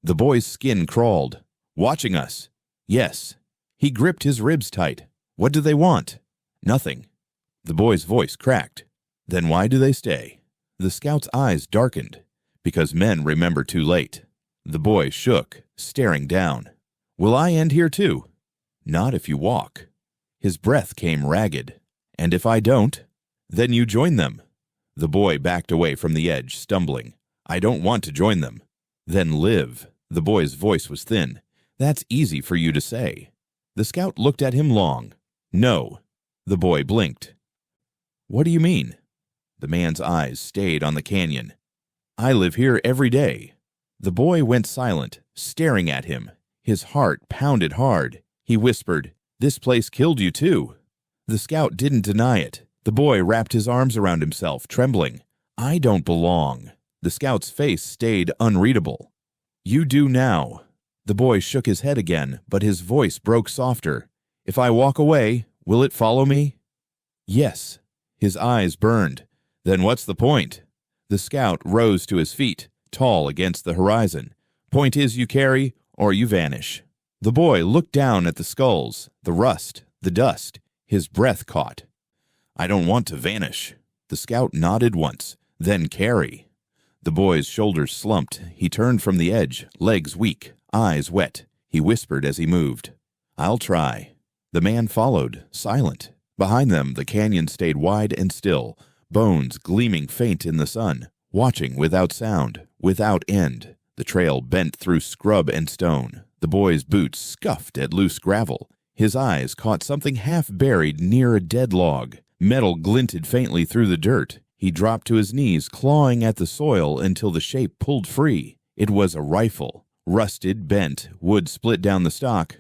The boy's skin crawled. Watching us. Yes. He gripped his ribs tight. What do they want? Nothing. The boy's voice cracked. Then why do they stay? The scout's eyes darkened. Because men remember too late. The boy shook, staring down. Will I end here too? Not if you walk. His breath came ragged. And if I don't? Then you join them. The boy backed away from the edge, stumbling. I don't want to join them. Then live. The boy's voice was thin. That's easy for you to say. The scout looked at him long. No. The boy blinked. What do you mean? The man's eyes stayed on the canyon. I live here every day. The boy went silent, staring at him. His heart pounded hard. He whispered, This place killed you too. The scout didn't deny it. The boy wrapped his arms around himself, trembling. I don't belong. The scout's face stayed unreadable. You do now. The boy shook his head again, but his voice broke softer. If I walk away, will it follow me? Yes. His eyes burned. Then what's the point? The scout rose to his feet, tall against the horizon. Point is you carry, or you vanish. The boy looked down at the skulls, the rust, the dust. His breath caught. I don't want to vanish. The scout nodded once, then carry. The boy's shoulders slumped. He turned from the edge, legs weak, eyes wet. He whispered as he moved. I'll try. The man followed, silent. Behind them, the canyon stayed wide and still, bones gleaming faint in the sun, watching without sound, without end. The trail bent through scrub and stone. The boy's boots scuffed at loose gravel. His eyes caught something half buried near a dead log. Metal glinted faintly through the dirt. He dropped to his knees, clawing at the soil until the shape pulled free. It was a rifle. Rusted, bent, wood split down the stock.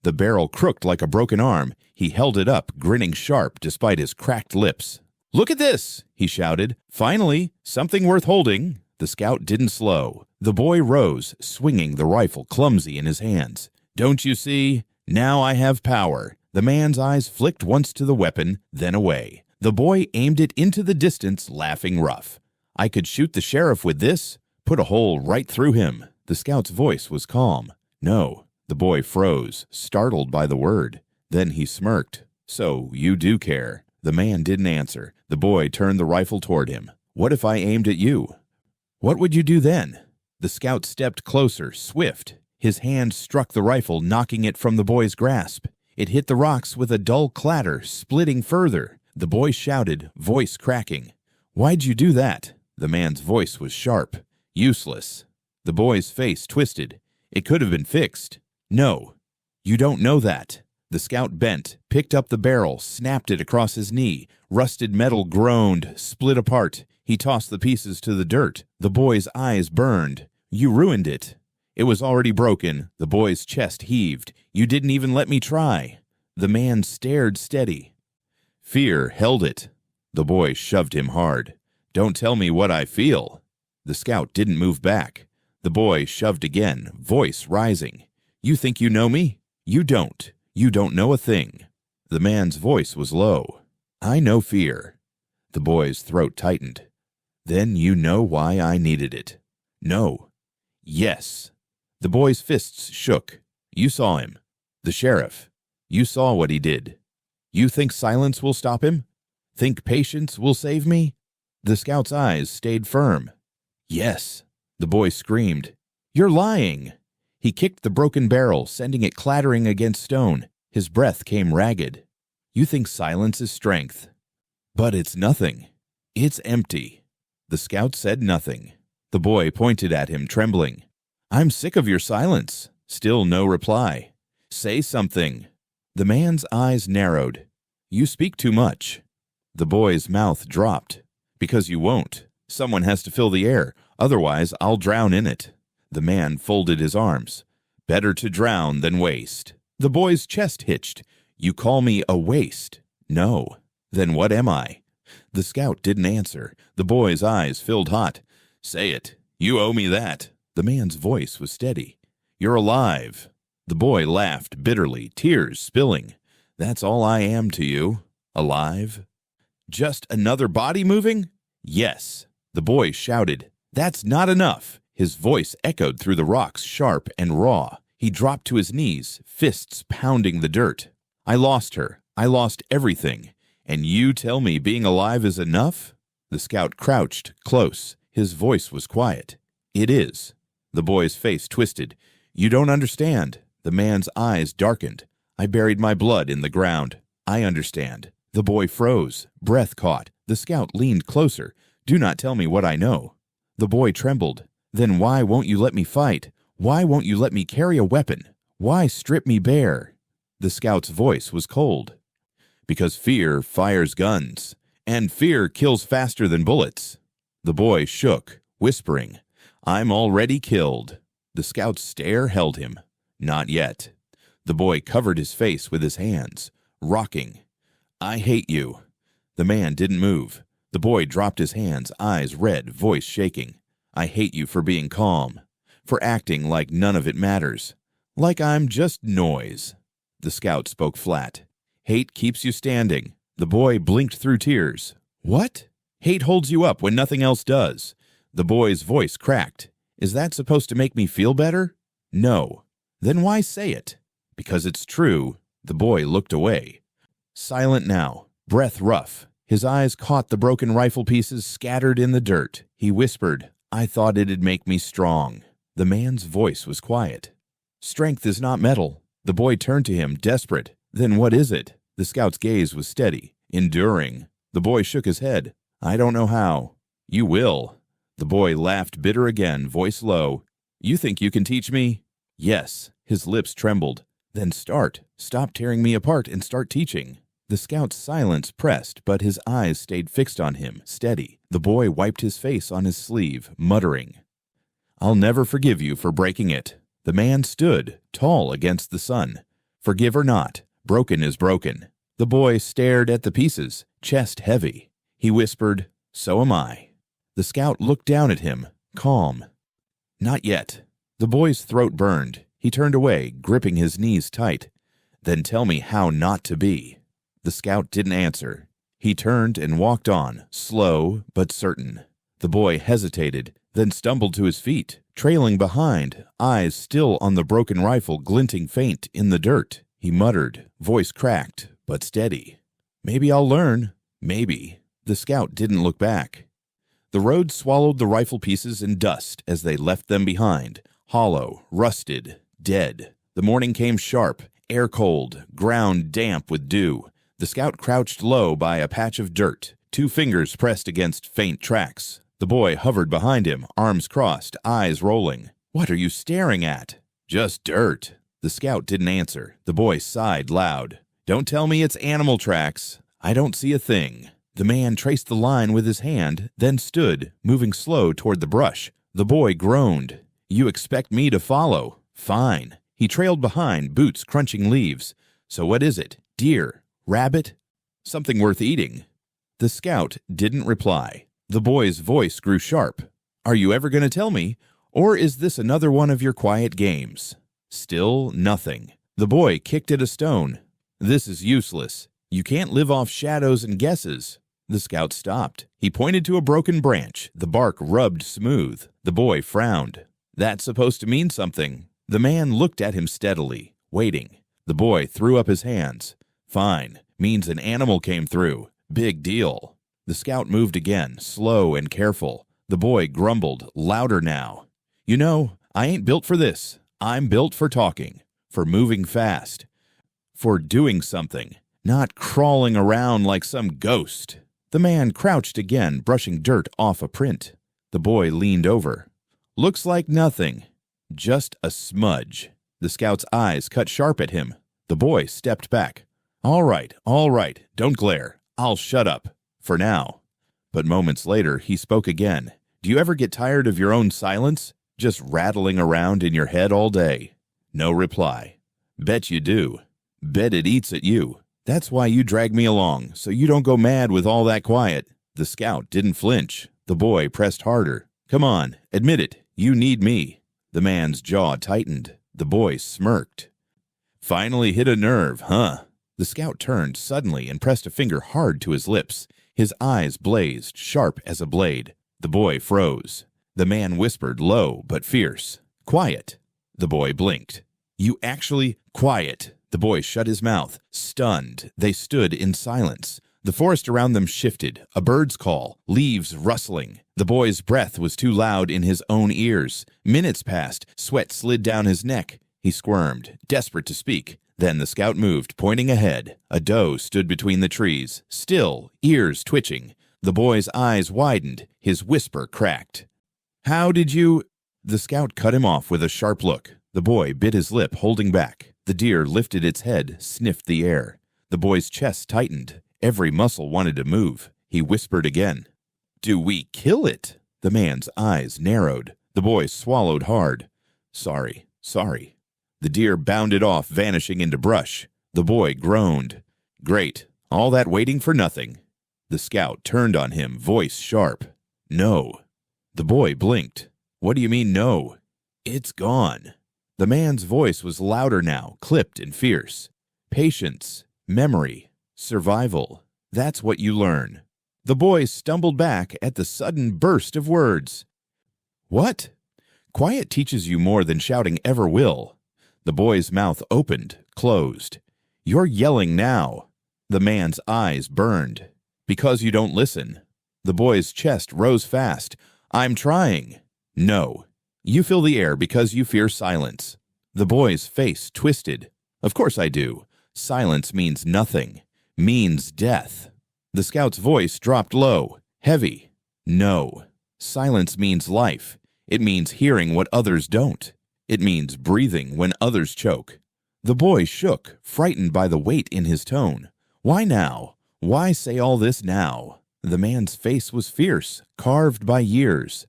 The barrel crooked like a broken arm. He held it up, grinning sharp despite his cracked lips. Look at this, he shouted. Finally, something worth holding. The scout didn't slow. The boy rose, swinging the rifle clumsy in his hands. Don't you see? Now I have power. The man's eyes flicked once to the weapon, then away. The boy aimed it into the distance, laughing rough. I could shoot the sheriff with this, put a hole right through him. The scout's voice was calm. No. The boy froze, startled by the word. Then he smirked. So you do care. The man didn't answer. The boy turned the rifle toward him. What if I aimed at you? What would you do then? The scout stepped closer, swift. His hand struck the rifle, knocking it from the boy's grasp. It hit the rocks with a dull clatter, splitting further. The boy shouted, voice cracking. Why'd you do that? The man's voice was sharp. Useless. The boy's face twisted. It could have been fixed. No. You don't know that. The scout bent, picked up the barrel, snapped it across his knee. Rusted metal groaned, split apart. He tossed the pieces to the dirt. The boy's eyes burned. You ruined it. It was already broken. The boy's chest heaved. You didn't even let me try. The man stared steady. Fear held it. The boy shoved him hard. Don't tell me what I feel. The scout didn't move back. The boy shoved again, voice rising. You think you know me? You don't. You don't know a thing. The man's voice was low. I know fear. The boy's throat tightened. Then you know why I needed it. No. Yes. The boy's fists shook. You saw him. The sheriff. You saw what he did. You think silence will stop him? Think patience will save me? The scout's eyes stayed firm. Yes. The boy screamed. You're lying. He kicked the broken barrel, sending it clattering against stone. His breath came ragged. You think silence is strength. But it's nothing. It's empty. The scout said nothing. The boy pointed at him, trembling. I'm sick of your silence. Still no reply. Say something. The man's eyes narrowed. You speak too much. The boy's mouth dropped. Because you won't. Someone has to fill the air. Otherwise, I'll drown in it. The man folded his arms. Better to drown than waste. The boy's chest hitched. You call me a waste? No. Then what am I? The scout didn't answer. The boy's eyes filled hot. Say it. You owe me that. The man's voice was steady. You're alive. The boy laughed bitterly, tears spilling. That's all I am to you. Alive? Just another body moving? Yes. The boy shouted. That's not enough. His voice echoed through the rocks, sharp and raw. He dropped to his knees, fists pounding the dirt. I lost her. I lost everything. And you tell me being alive is enough? The scout crouched, close. His voice was quiet. It is. The boy's face twisted. You don't understand. The man's eyes darkened. I buried my blood in the ground. I understand. The boy froze, breath caught. The scout leaned closer. Do not tell me what I know. The boy trembled. Then why won't you let me fight? Why won't you let me carry a weapon? Why strip me bare? The scout's voice was cold. Because fear fires guns, and fear kills faster than bullets. The boy shook, whispering, I'm already killed. The scout's stare held him. Not yet. The boy covered his face with his hands, rocking. I hate you. The man didn't move. The boy dropped his hands, eyes red, voice shaking. I hate you for being calm, for acting like none of it matters, like I'm just noise. The scout spoke flat. Hate keeps you standing. The boy blinked through tears. What? Hate holds you up when nothing else does. The boy's voice cracked. Is that supposed to make me feel better? No. Then why say it? Because it's true. The boy looked away. Silent now, breath rough. His eyes caught the broken rifle pieces scattered in the dirt. He whispered, I thought it'd make me strong. The man's voice was quiet. Strength is not metal. The boy turned to him, desperate. Then what is it? The scout's gaze was steady, enduring. The boy shook his head. I don't know how. You will. The boy laughed bitter again, voice low. You think you can teach me? Yes. His lips trembled. Then start. Stop tearing me apart and start teaching. The scout's silence pressed, but his eyes stayed fixed on him, steady. The boy wiped his face on his sleeve, muttering, I'll never forgive you for breaking it. The man stood, tall against the sun. Forgive or not, broken is broken. The boy stared at the pieces, chest heavy. He whispered, So am I. The scout looked down at him, calm. Not yet. The boy's throat burned. He turned away, gripping his knees tight. Then tell me how not to be. The scout didn't answer. He turned and walked on, slow but certain. The boy hesitated, then stumbled to his feet, trailing behind, eyes still on the broken rifle glinting faint in the dirt. He muttered, voice cracked, but steady. Maybe I'll learn. Maybe. The scout didn't look back. The road swallowed the rifle pieces in dust as they left them behind, hollow, rusted, dead. The morning came sharp, air cold, ground damp with dew. The scout crouched low by a patch of dirt, 2 fingers pressed against faint tracks. The boy hovered behind him, arms crossed, eyes rolling. What are you staring at? Just dirt. The scout didn't answer. The boy sighed loud. Don't tell me it's animal tracks. I don't see a thing. The man traced the line with his hand, then stood, moving slow toward the brush. The boy groaned. You expect me to follow? Fine. He trailed behind, boots crunching leaves. So what is it? Deer? Rabbit? Something worth eating. The scout didn't reply. The boy's voice grew sharp. Are you ever going to tell me, or is this another one of your quiet games? Still nothing. The boy kicked at a stone. This is useless. You can't live off shadows and guesses. The scout stopped. He pointed to a broken branch. The bark rubbed smooth. The boy frowned. That's supposed to mean something. The man looked at him steadily, waiting. The boy threw up his hands. Fine. Means an animal came through. Big deal. The scout moved again, slow and careful. The boy grumbled, louder now. You know, I ain't built for this. I'm built for talking, for moving fast, for doing something, not crawling around like some ghost. The man crouched again, brushing dirt off a print. The boy leaned over. Looks like nothing. Just a smudge. The scout's eyes cut sharp at him. The boy stepped back. All right, don't glare. I'll shut up. For now. But moments later, he spoke again. Do you ever get tired of your own silence? Just rattling around in your head all day? No reply. Bet you do. Bet it eats at you. That's why you drag me along, so you don't go mad with all that quiet. The scout didn't flinch. The boy pressed harder. Come on, admit it. You need me. The man's jaw tightened. The boy smirked. Finally hit a nerve, huh? The scout turned suddenly and pressed a finger hard to his lips. His eyes blazed, sharp as a blade. The boy froze. The man whispered, low but fierce. Quiet. The boy blinked. You actually quiet. The boy shut his mouth. Stunned, they stood in silence. The The forest around them shifted, a bird's call, leaves rustling. The boy's breath was too loud in his own ears. Minutes passed, sweat slid down his neck. He squirmed, desperate to speak. Then the scout moved, pointing ahead. A doe stood between the trees, still, ears twitching. The boy's eyes widened, his whisper cracked. "How did you—" The scout cut him off with a sharp look. The boy bit his lip, holding back. The deer lifted its head, sniffed the air. The boy's chest tightened. Every muscle wanted to move. He whispered again. "Do we kill it?" The man's eyes narrowed. The boy swallowed hard. "Sorry, sorry." The deer bounded off, vanishing into brush. The boy groaned. "Great. All that waiting for nothing." The scout turned on him, voice sharp. "No." The boy blinked. "What do you mean, no?" "It's gone." The man's voice was louder now, clipped and fierce. "Patience, memory, survival. That's what you learn." The boy stumbled back at the sudden burst of words. "What?" "Quiet teaches you more than shouting ever will." The boy's mouth opened, closed. "You're yelling now." The man's eyes burned. "Because you don't listen." The boy's chest rose fast. "I'm trying." "No. You fill the air because you fear silence." The boy's face twisted. "Of course I do. Silence means nothing. Means death." The scout's voice dropped low, heavy. "No. Silence means life. It means hearing what others don't. It means breathing when others choke." The boy shook, frightened by the weight in his tone. "Why now? Why say all this now?" The man's face was fierce, carved by years.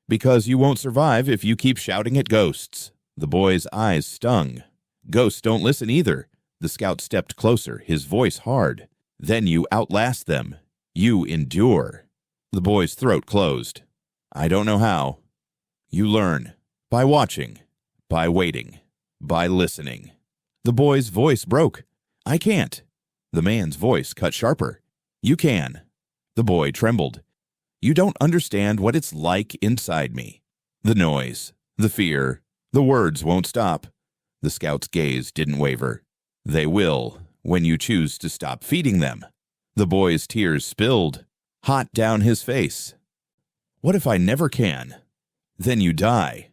"Because you won't survive if you keep shouting at ghosts." The boy's eyes stung. "Ghosts don't listen either." The scout stepped closer, his voice hard. "Then you outlast them. You endure." The boy's throat closed. "I don't know how." "You learn. By watching. By waiting. By listening." The boy's voice broke. "I can't." The man's voice cut sharper. "You can." The boy trembled. "You don't understand what it's like inside me. The noise, the fear, the words won't stop." The scout's gaze didn't waver. "They will, when you choose to stop feeding them." The boy's tears spilled, hot down his face. "What if I never can?" "Then you die."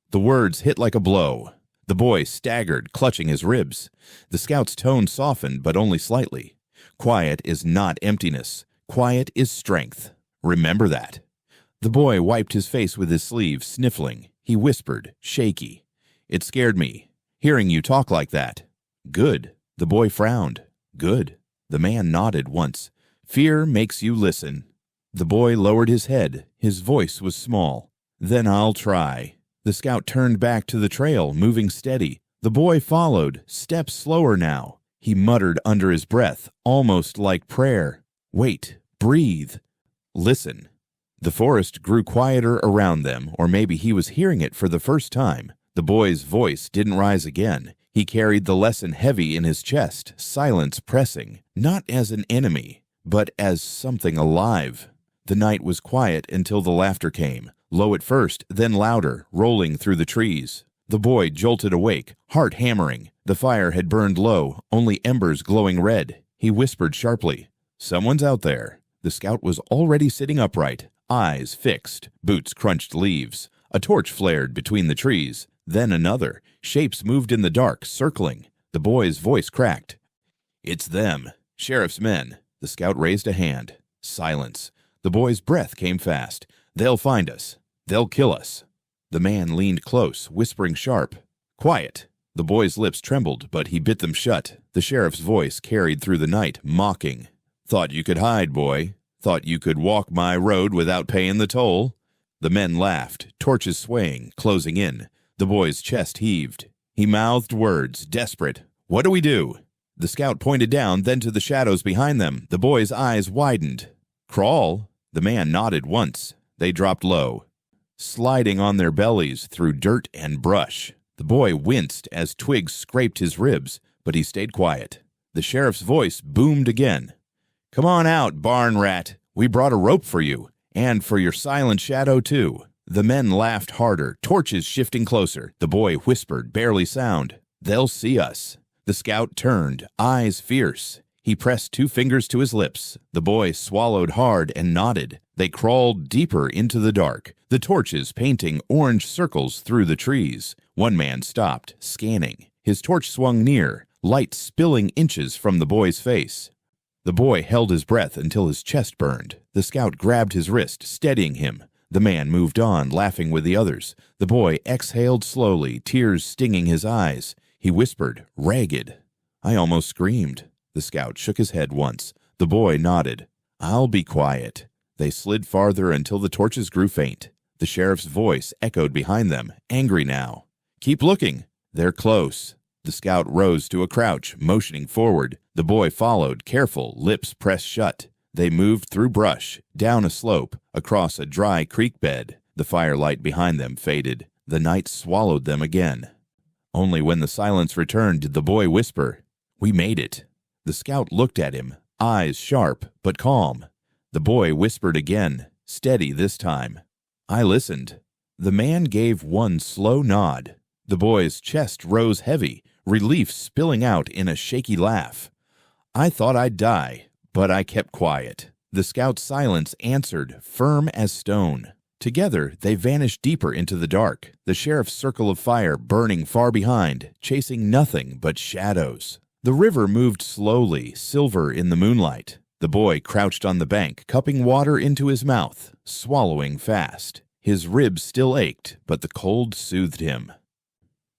The words hit like a blow. The boy staggered, clutching his ribs. The scout's tone softened, but only slightly. "Quiet is not emptiness. Quiet is strength. Remember that." The boy wiped his face with his sleeve, sniffling. He whispered, shaky. "It scared me, hearing you talk like that." "Good." The boy frowned. "Good." The man nodded once. "Fear makes you listen." The boy lowered his head. His voice was small. "Then I'll try." The scout turned back to the trail, moving steady. The boy followed, steps slower now. He muttered under his breath, almost like prayer. "Wait, breathe, listen." The forest grew quieter around them, or maybe he was hearing it for the first time. The boy's voice didn't rise again. He carried the lesson heavy in his chest, silence pressing, not as an enemy, but as something alive. The night was quiet until the laughter came, low at first, then louder, rolling through the trees. The boy jolted awake, heart hammering. The fire had burned low, only embers glowing red. He whispered sharply, "Someone's out there." The scout was already sitting upright, eyes fixed, boots crunched leaves. A torch flared between the trees, then another. Shapes moved in the dark, circling. The boy's voice cracked. "It's them. Sheriff's men." The scout raised a hand. Silence. The boy's breath came fast. "They'll find us. They'll kill us." The man leaned close, whispering sharp. "Quiet." The boy's lips trembled, but he bit them shut. The sheriff's voice carried through the night, mocking. "Thought you could hide, boy. Thought you could walk my road without paying the toll." The men laughed, torches swaying, closing in. The boy's chest heaved. He mouthed words, desperate. "What do we do?" The scout pointed down, then to the shadows behind them. The boy's eyes widened. "Crawl." The man nodded once. They dropped low, sliding on their bellies through dirt and brush. The boy winced as twigs scraped his ribs, but he stayed quiet. The sheriff's voice boomed again. "Come on out, barn rat. We brought a rope for you, and for your silent shadow, too." The men laughed harder, torches shifting closer. The boy whispered, barely sound, "They'll see us." The scout turned, eyes fierce. He pressed 2 fingers to his lips. The boy swallowed hard and nodded. They crawled deeper into the dark, the torches painting orange circles through the trees. One man stopped, scanning. His torch swung near, light spilling inches from the boy's face. The boy held his breath until his chest burned. The scout grabbed his wrist, steadying him. The man moved on, laughing with the others. The boy exhaled slowly, tears stinging his eyes. He whispered, "Ragged." I almost screamed. The scout shook his head once. The boy nodded. "I'll be quiet." They slid farther until the torches grew faint. The sheriff's voice echoed behind them, angry now. "Keep looking. They're close." The scout rose to a crouch, motioning forward. The boy followed, careful, lips pressed shut. They moved through brush, down a slope, across a dry creek bed. The firelight behind them faded. The night swallowed them again. Only when the silence returned did the boy whisper, "We made it." The scout looked at him, eyes sharp but calm. The boy whispered again, steady this time. I listened. The man gave one slow nod. The boy's chest rose heavy, relief spilling out in a shaky laugh. "I thought I'd die, but I kept quiet." The scout's silence answered, firm as stone. Together, they vanished deeper into the dark, the sheriff's circle of fire burning far behind, chasing nothing but shadows. The river moved slowly, silver in the moonlight. The boy crouched on the bank, cupping water into his mouth, swallowing fast. His ribs still ached, but the cold soothed him.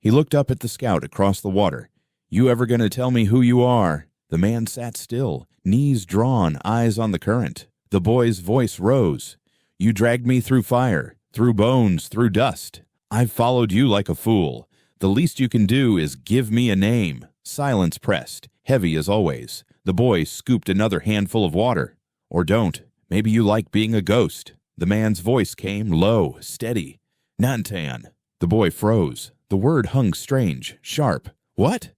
He looked up at the scout across the water. "You ever gonna tell me who you are?" The man sat still, knees drawn, eyes on the current. The boy's voice rose. "You dragged me through fire, through bones, through dust. I've followed you like a fool. The least you can do is give me a name." Silence pressed, heavy as always. The boy scooped another handful of water. "Or don't. Maybe you like being a ghost." The man's voice came low, steady. "Nantan." The boy froze. The word hung strange, sharp. "What?"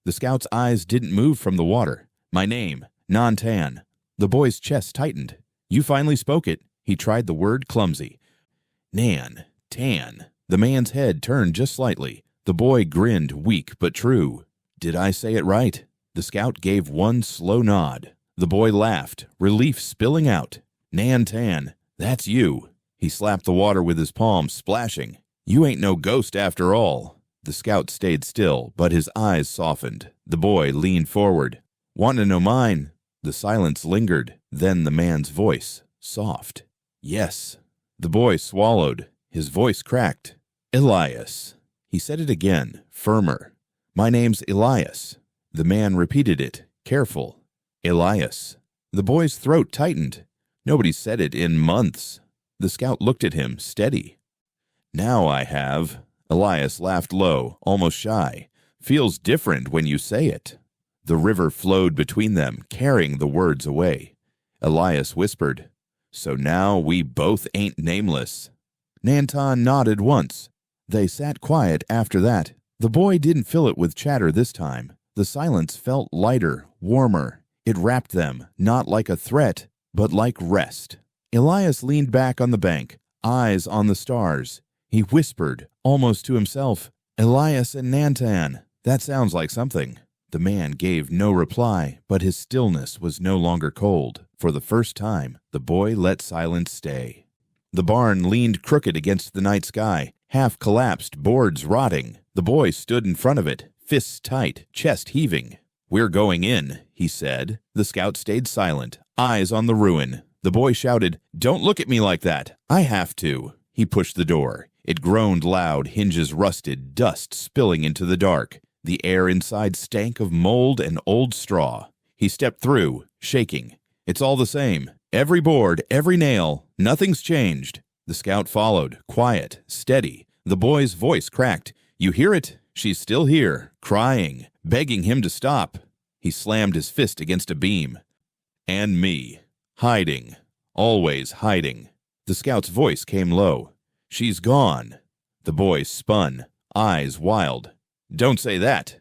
The scout's eyes didn't move from the water. "My name, Nantan." The boy's chest tightened. "You finally spoke it." He tried the word clumsy. Tan. The man's head turned just slightly. The boy grinned, weak but true. "Did I say it right?" The scout gave one slow nod. The boy laughed, relief spilling out. "Nantan, that's you." He slapped the water with his palm, splashing. "You ain't no ghost after all." The scout stayed still, but his eyes softened. The boy leaned forward. "Want to know mine?" The silence lingered. Then the man's voice, soft. "Yes." The boy swallowed. His voice cracked. "Elias." He said it again, firmer. "My name's Elias." The man repeated it, careful. "Elias." The boy's throat tightened. Nobody said it in months. The scout looked at him, steady. "Now I have." Elias laughed low, almost shy. "Feels different when you say it." The river flowed between them, carrying the words away. Elias whispered, "So now we both ain't nameless." Nantan nodded once. They sat quiet after that. The boy didn't fill it with chatter this time. The silence felt lighter, warmer. It wrapped them, not like a threat, but like rest. Elias leaned back on the bank, eyes on the stars. He whispered, almost to himself, "Elias and Nantan, that sounds like something." The man gave no reply, but his stillness was no longer cold. For the first time, the boy let silence stay. The barn leaned crooked against the night sky, half collapsed, boards rotting. The boy stood in front of it, fists tight, chest heaving. "We're going in," he said. The scout stayed silent, eyes on the ruin. The boy shouted, "Don't look at me like that. I have to." He pushed the door. It groaned loud, hinges rusted, dust spilling into the dark. The air inside stank of mold and old straw. He stepped through, shaking. "It's all the same. Every board, every nail. Nothing's changed." The scout followed, quiet, steady. The boy's voice cracked. "You hear it? She's still here, crying, begging him to stop." He slammed his fist against a beam. "And me. Hiding. Always hiding." The scout's voice came low. "She's gone." The boy spun, eyes wild. "Don't say that."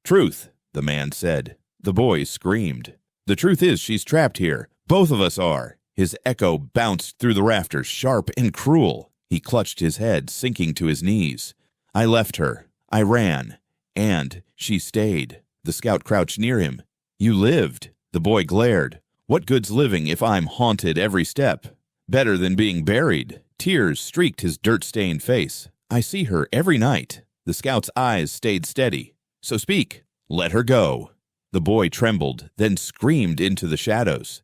"Truth," the man said. The boy screamed. "The truth is she's trapped here. Both of us are." His echo bounced through the rafters, sharp and cruel. He clutched his head, sinking to his knees. "I left her. I ran. And she stayed." The scout crouched near him. "You lived." The boy glared. What good's living if I'm haunted every step? Better than being buried. Tears streaked his dirt-stained face. I see her every night. The scout's eyes stayed steady. So speak. Let her go. The boy trembled, then screamed into the shadows.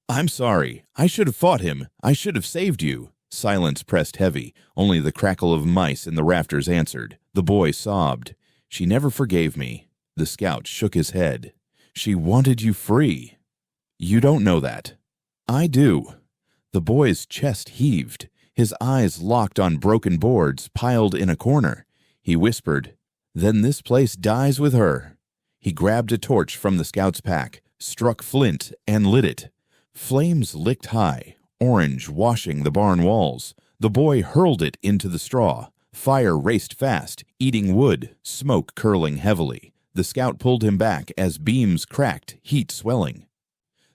I'm sorry. I should have fought him. I should have saved you. Silence pressed heavy. Only the crackle of mice in the rafters answered. The boy sobbed. She never forgave me. The scout shook his head. She wanted you free. You don't know that. I do. The boy's chest heaved. His eyes locked on broken boards piled in a corner. He whispered, Then this place dies with her. He grabbed a torch from the scout's pack, struck flint, and lit it. Flames licked high, orange washing the barn walls. The boy hurled it into the straw. Fire raced fast, eating wood, smoke curling heavily. The scout pulled him back as beams cracked, heat swelling.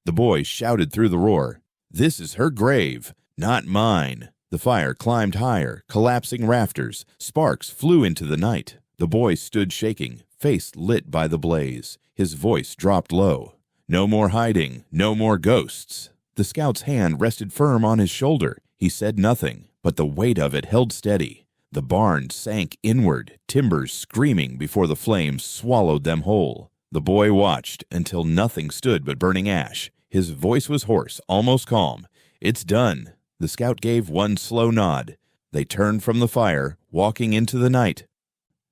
The boy shouted through the roar, This is her grave, not mine. The fire climbed higher, collapsing rafters. Sparks flew into the night. The boy stood shaking, face lit by the blaze. His voice dropped low. No more hiding, no more ghosts. The scout's hand rested firm on his shoulder. He said nothing, but the weight of it held steady. The barn sank inward, timbers screaming before the flames swallowed them whole. The boy watched until nothing stood but burning ash. His voice was hoarse, almost calm. It's done. The scout gave one slow nod. They turned from the fire, walking into the night.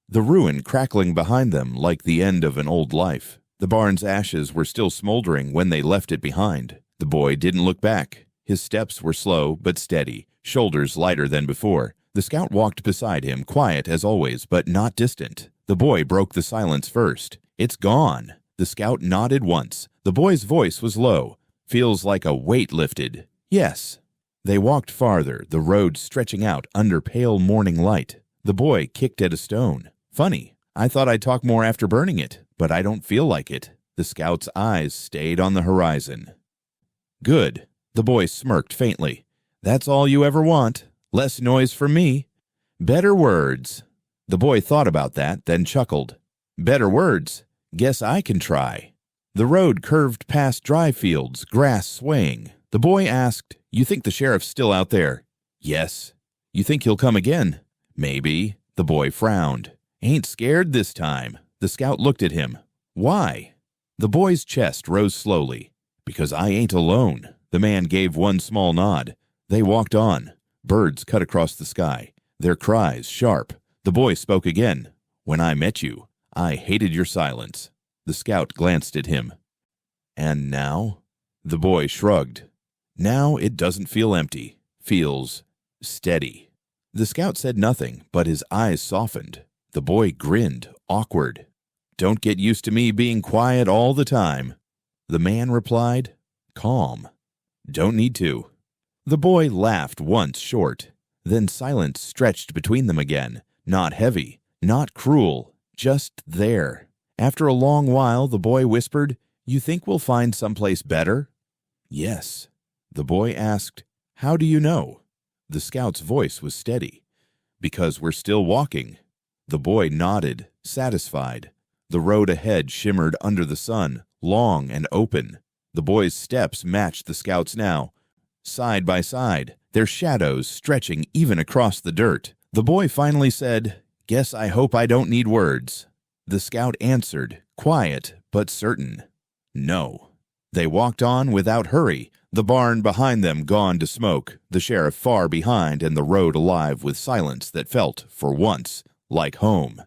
The ruin crackling behind them like the end of an old life. The barn's ashes were still smoldering when they left it behind. The boy didn't look back. His steps were slow but steady, shoulders lighter than before. The scout walked beside him, quiet as always, but not distant. The boy broke the silence first. It's gone. The scout nodded once. The boy's voice was low. Feels like a weight lifted. Yes. They walked farther, the road stretching out under pale morning light. The boy kicked at a stone. Funny. I thought I'd talk more after burning it, but I don't feel like it. The scout's eyes stayed on the horizon. Good. The boy smirked faintly. That's all you ever want. Less noise from me. Better words. The boy thought about that, then chuckled. Better words. Guess I can try. The road curved past dry fields, grass swaying. The boy asked, You think the sheriff's still out there? Yes. You think he'll come again? Maybe. The boy frowned. Ain't scared this time. The scout looked at him. Why? The boy's chest rose slowly. Because I ain't alone. The man gave one small nod. They walked on. Birds cut across the sky, their cries sharp. The boy spoke again. When I met you, I hated your silence. The scout glanced at him. And now? The boy shrugged. Now it doesn't feel empty. Feels steady. The scout said nothing, but his eyes softened. The boy grinned, awkward. Don't get used to me being quiet all the time. The man replied, calm. Don't need to. The boy laughed once short. Then silence stretched between them again. Not heavy, not cruel, just there. After a long while, the boy whispered, You think we'll find someplace better? Yes. The boy asked, How do you know? The scout's voice was steady. Because we're still walking. The boy nodded, satisfied. The road ahead shimmered under the sun, long and open. The boy's steps matched the scout's now. Side by side, their shadows stretching even across the dirt. The boy finally said, Guess I hope I don't need words. The scout answered, quiet but certain, No. They walked on without hurry, the barn behind them gone to smoke, the sheriff far behind and the road alive with silence that felt, for once, like home.